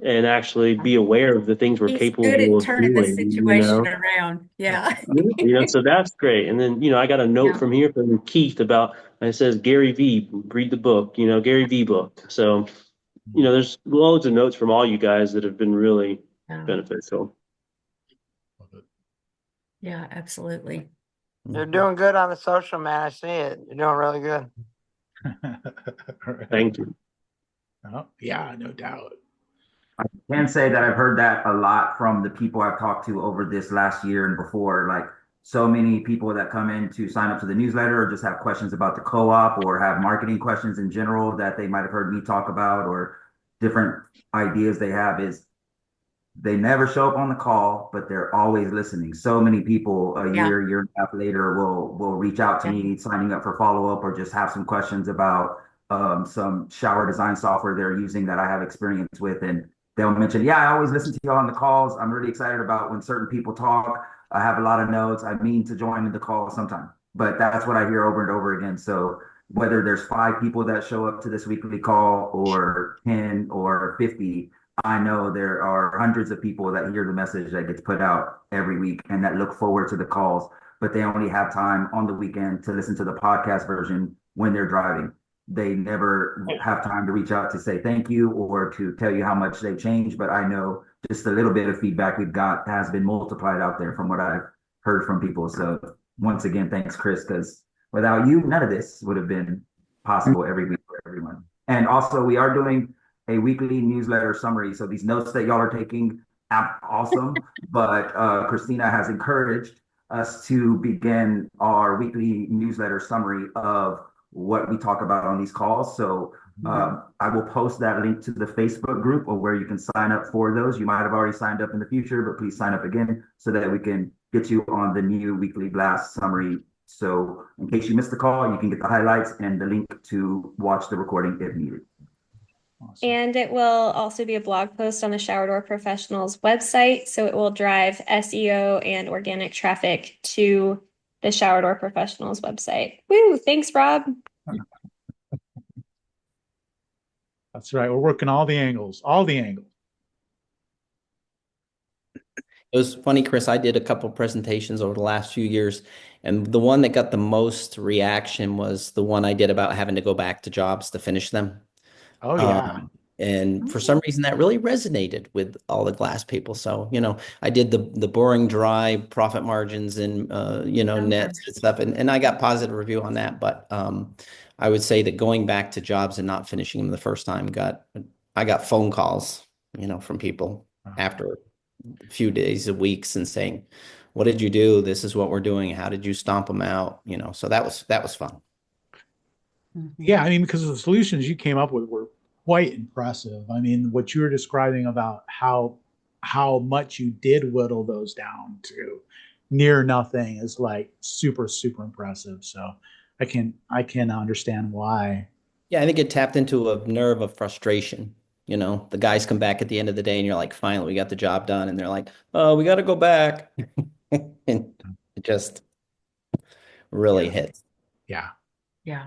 and actually be aware of the things we're He's good capable at of turning the doing. situation around. Yeah. So that's great. And then, I got a note Yeah. from here from Keith about, it says Gary V, read the book, Gary V book. So, there's loads of notes from all you guys that have been really Yeah. beneficial. Yeah, absolutely. You're doing good on the social, man. I see it. You're doing really good. Thank you. Oh, yeah, no doubt. I can say that I've heard that a lot from the people I've talked to over this last year and before. Like so many people that come in to sign up to the newsletter or just have questions about the co-op or have marketing questions in general that they might have heard me talk about or different ideas they have is they never show up on the call, but they're always listening. So many people a Yeah. year and a half later will reach out to Yeah. me signing up for follow-up or just have some questions about some shower design software they're using that I have experience with. And they'll mention, yeah, I always listen to you on the calls. I'm really excited about when certain people talk. I have a lot of notes. I mean to join the call sometime, but that's what I hear over and over again. So whether there's 5 people that show up to this weekly call or 10 or 50, I know there are hundreds of people that hear the message that gets put out every week and that look forward to the calls, but they only have time on the weekend to listen to the podcast version when they're driving. They never have time to reach out to say thank you or to tell you how much they've changed. But I know just a little bit of feedback we've got has been multiplied out there from what I've heard from people. So once again, thanks, Chris, because without you, none of this would have been possible every week for everyone. And also, we are doing a weekly newsletter summary. So these notes that y'all are taking, awesome. But Christina has encouraged us to begin our weekly newsletter summary of what we talk about on these calls. So I will post that link to the Facebook group or where you can sign up for those. You might have already signed up in the future, but please sign up again so that we can get you on the new weekly blast summary. So in case you missed the call, you can get the highlights and the link to watch the recording if needed. Awesome. And it will also be a blog post on the Shower Door Professionals website. So it will drive SEO and organic traffic to the Shower Door Professionals website. Woo! Thanks, Rob. That's right. We're working all the angles, all the angles. It was funny, Chris. I did a couple presentations over the last few years, and the one that got the most reaction was the one I did about having to go back to jobs to finish them. Oh, yeah. And for some reason that really resonated with all the glass people. So, I did the boring, dry profit margins and, nets and stuff. And I got positive review on that. But I would say that going back to jobs and not finishing them the first time I got phone calls, from people after a few days, weeks and saying, what did you do? This is what we're doing. How did you stomp them out? So that was fun. Yeah, I mean, because the solutions you came up with were quite impressive. I mean, what you were describing about how much you did whittle those down to near nothing is like super, super impressive. So I can understand why. Yeah, I think it tapped into a nerve of frustration. The guys come back at the end of the day and you're like, finally, we got the job done. And they're like, oh, we got to go back. And it just really hits. Yeah. Yeah.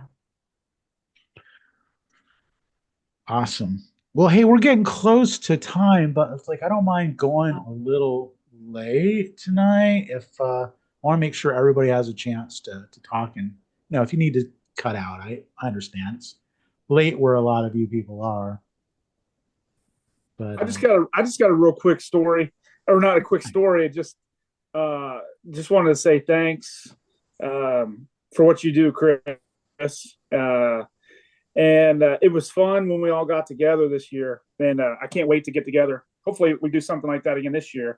Awesome. Well, hey, we're getting close to time, but it's like I don't mind going a little late tonight if I want to make sure everybody has a chance to talk. And if you need to cut out, I understand. It's late where a lot of you people are. But I just got a real quick story, or not a quick story. Just wanted to say thanks for what you do, Chris. And it was fun when we all got together this year, and I can't wait to get together. Hopefully, we do something like that again this year.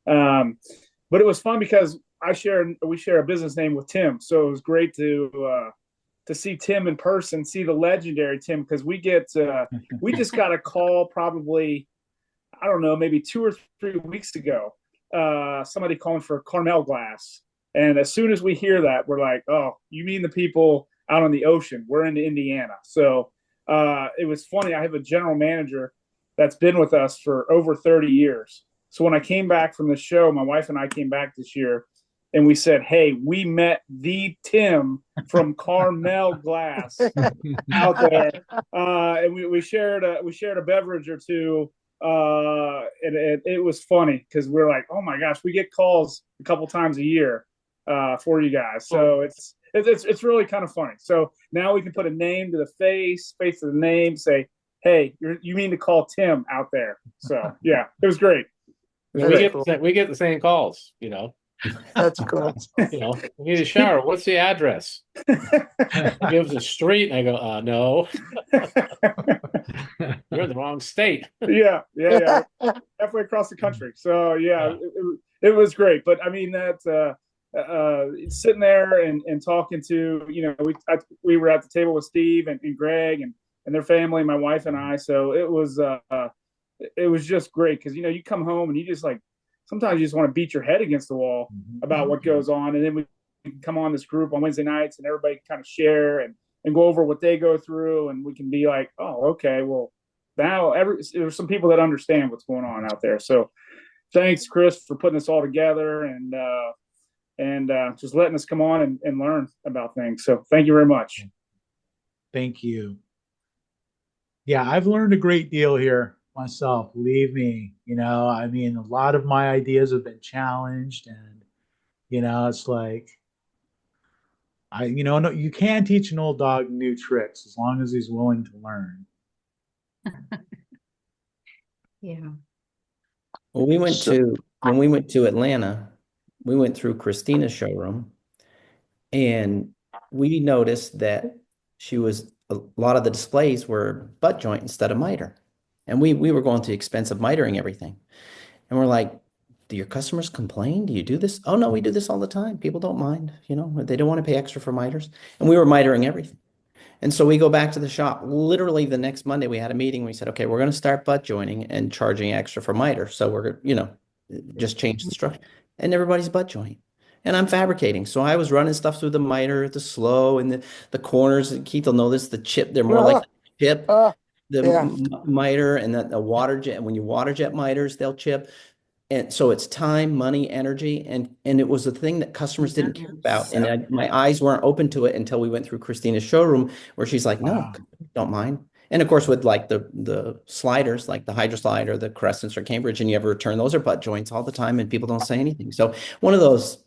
But it was fun because we share a business name with Tim, so it was great to see Tim in person, see the legendary Tim, because we just got a call probably, I don't know, maybe 2 or 3 weeks ago. Somebody calling for Carmel glass, and as soon as we hear that, we're like, oh, you mean the people out on the ocean? We're in Indiana. So it was funny. I have a general manager that's been with us for over 30 years. So when I came back from the show, my wife and I came back this year and we said, hey, we met the Tim from Carmel Glass out there. And we shared a beverage or two. And it was funny because we're like, oh my gosh, we get calls a couple times a year for you guys. So it's really kind of funny. So now we can put a name to the face to the name, say, hey, you mean to call Tim out there. So yeah, it was great. We get the same calls, That's cool. we need a shower. What's the address? Give us a street, and I go, no. You're in the wrong state. Yeah. Halfway across the country. So yeah. It was great. But I mean that sitting there and talking to, we were at the table with Steve and Greg and their family, my wife and I. So it was just great because you come home and you just like sometimes you just want to beat your head against the wall about what goes on, and then we can come on this group on Wednesday nights and everybody can kind of share and go over what they go through, and we can be like, oh, okay, well now there's some people that understand what's going on out there. So thanks, Chris, for putting this all together and just letting us come on and learn about things. So thank you very much. Thank you. Yeah, I've learned a great deal here myself. Believe me, I mean, a lot of my ideas have been challenged, and it's like no, you can teach an old dog new tricks as long as he's willing to learn. Yeah. Well, when we went to Atlanta, we went through Christina's showroom, and we noticed that a lot of the displays were butt joint instead of miter. And we were going to expensive mitering everything. And we're like, do your customers complain? Do you do this? Oh, no, we do this all the time. People don't mind, they don't want to pay extra for miters. And we were mitering everything. And so we go back to the shop. Literally the next Monday, we had a meeting. We said, okay, we're going to start butt joining and charging extra for miter. So we're, just change the structure. And everybody's butt joint. And I'm fabricating. So I was running stuff through the miter, the slow, and the corners. Keith will know this, the chip, they're more like the chip. Miter and the water jet. When you water jet miters, they'll chip. And so it's time, money, energy. And it was a thing that customers didn't care about. And my eyes weren't open to it until we went through Christina's showroom where she's like, no, don't mind. And of course, with like the sliders, like the Hydro Slide or the Crescents or Cambridge, and you ever return, those are butt joints all the time and people don't say anything. So one of those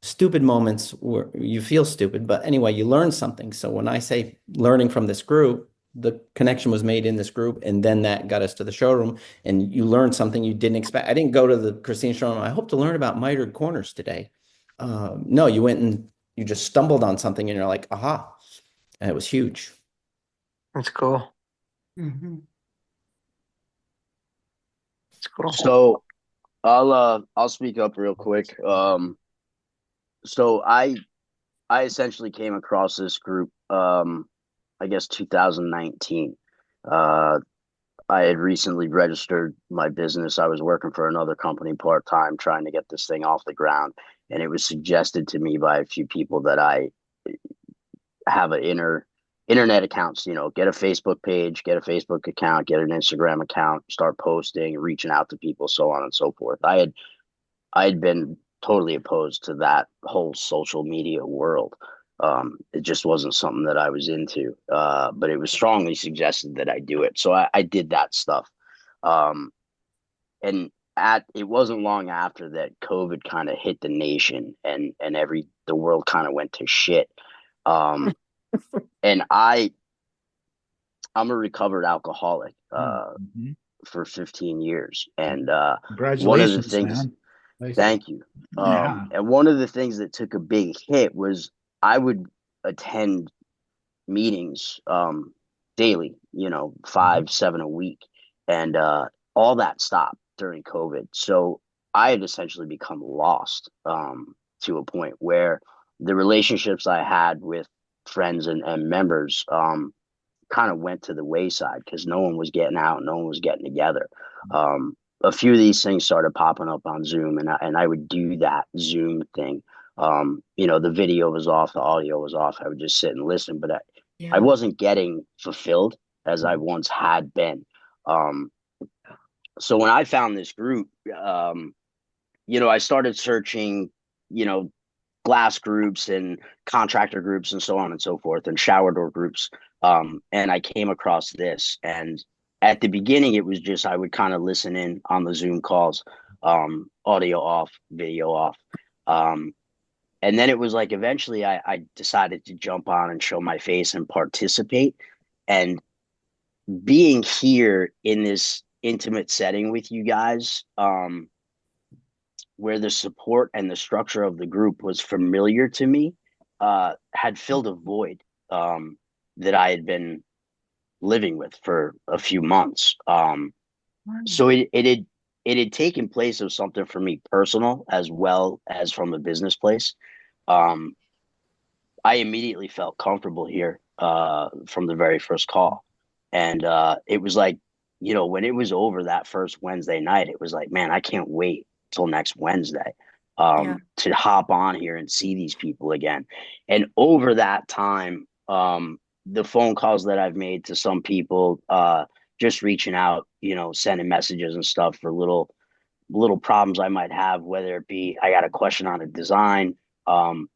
stupid moments where you feel stupid, but anyway, you learn something. So when I say learning from this group, the connection was made in this group, and then that got us to the showroom, and you learned something you didn't expect. I didn't go to the Christine showroom. I hope to learn about mitered corners today. No, you went and you just stumbled on something, and you're like, aha, and it was huge. That's cool. Mm-hmm. That's cool. So I'll speak up real quick. So I essentially came across this group I guess 2019. I had recently registered my business. I was working for another company part-time trying to get this thing off the ground, and it was suggested to me by a few people that I have an internet accounts, get a Facebook page, get a Facebook account, get an Instagram account, start posting, reaching out to people, so on and so forth. I had been totally opposed to that whole social media world. It just wasn't something that I was into, but it was strongly suggested that I do it. So I did that stuff. And it wasn't long after that COVID kind of hit the nation, and the world kind of went to shit. And I'm a recovered alcoholic for 15 years. And one of the Congratulations, things, man. Nice. thank you. Yeah. And one of the things that took a big hit was I would attend meetings daily, 5, 7 a week. And all that stopped during COVID. So I had essentially become lost to a point where the relationships I had with friends and members kind of went to the wayside because no one was getting out, no one was getting together. A few of these things started popping up on Zoom, and I would do that Zoom thing. The video was off, the audio was off. I would just sit and listen, but I wasn't getting fulfilled as I once had been. So when I found this group, I started searching, glass groups and contractor groups and so on and so forth, and shower door groups. And I came across this, and at the beginning it was just I would kind of listen in on the Zoom calls, audio off, video off. And then it was like eventually I decided to jump on and show my face and participate. And being here in this intimate setting with you guys, where the support and the structure of the group was familiar to me, had filled a void that I had been living with for a few months. So it had taken place of something for me personal as well as from a business place. I immediately felt comfortable here from the very first call. And it was like, when it was over that first Wednesday night, it was like, man, I can't wait till next Wednesday to hop on here and see these people again. And over that time, the phone calls that I've made to some people, just reaching out, sending messages and stuff for little problems I might have, whether it be I got a question on a design,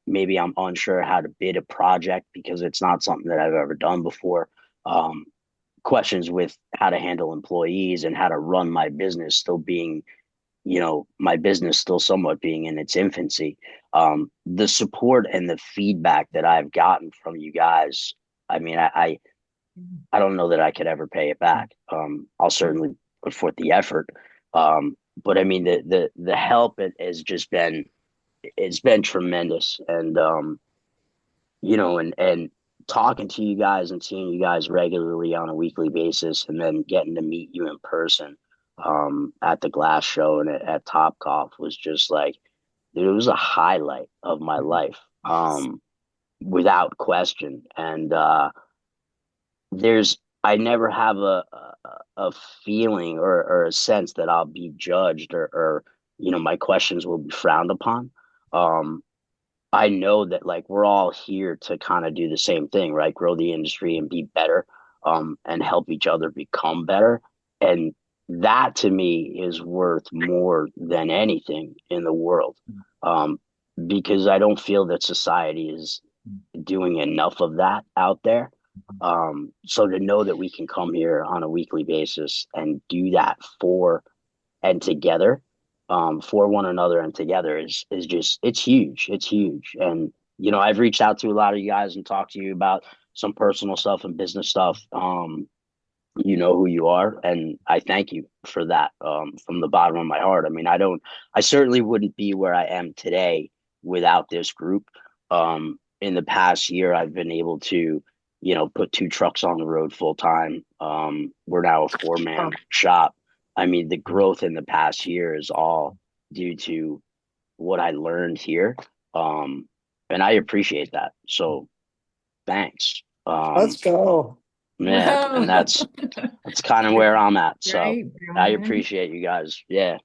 maybe I'm unsure how to bid a project because it's not something that I've ever done before. Questions with how to handle employees and how to run my business, still being, my business still somewhat being in its infancy. The support and the feedback that I've gotten from you guys, I mean, I don't know that I could ever pay it back. I'll certainly put forth the effort. But I mean, the help has just been, it's been tremendous. And, and talking to you guys and seeing you guys regularly on a weekly basis, and then getting to meet you in person at the glass show and at Topgolf was just like, dude, it was a highlight of my life, without question. And I never have a feeling or a sense that I'll be judged or my questions will be frowned upon. I know that like we're all here to kind of do the same thing, right? Grow the industry and be better, and help each other become better. And that to me is worth more than anything in the world, because I don't feel that society is doing enough of that out there. So to know that we can come here on a weekly basis and do that for and together, for one another and together is just, it's huge. It's huge. And, I've reached out to a lot of you guys and talked to you about some personal stuff and business stuff, you know who you are, and I thank you for that, from the bottom of my heart. I mean, I certainly wouldn't be where I am today without this group. In the past year, I've been able to, you know, put 2 trucks on the road full time. We're now a 4-man shop. I mean, the growth in the past year is all due to what I learned here. And I appreciate that. So thanks. Let's go. Yeah, and that's kind of where I'm at. So Right, I Brian. appreciate you guys. Yeah.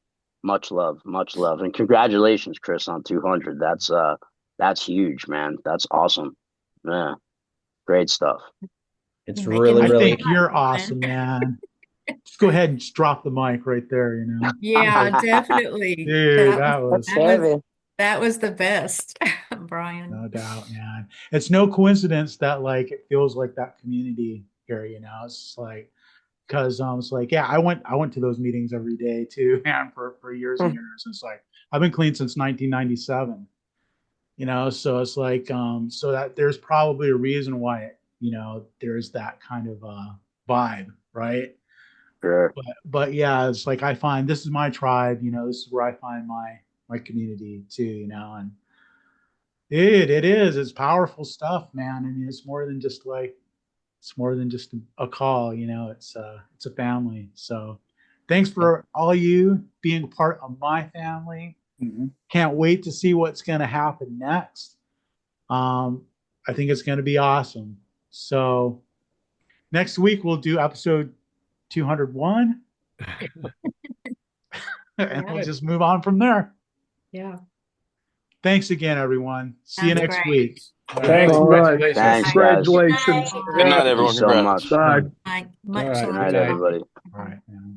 Much love, and congratulations, Chris, on 200. That's huge, man. That's awesome. Yeah, great stuff. It's Making really, I the really think you're awesome, man. Just go ahead and just drop the mic right there, you know. Yeah, definitely. Dude, That was that That's was that was the best, Brian. no doubt, man. It's no coincidence that like it feels like that community here, you know. It's just like because it's like, yeah, I went to those meetings every day too, man, for years and years. It's like I've been clean since 1997, you know, so it's like so that there's probably a reason why you know there's that kind of vibe, right? Sure. But yeah, it's like I find this is my tribe, you know, this is where I find my community too, you know, and it's powerful stuff, man. I mean, it's more than just like it's more than just a call, you know, it's a family. So thanks for all you being a part of my family. Can't wait to see what's going to happen next. I think it's going to be awesome. So next week we'll do episode 201 and we'll just move on from there. Yeah. Thanks again, everyone. See you Sounds next great. week. Thanks. All right. Thanks, guys. Congratulations. Good night, Thank you everyone. so Congrats. much. Bye. Much All right, Good love. night, good night. everybody. All right, man.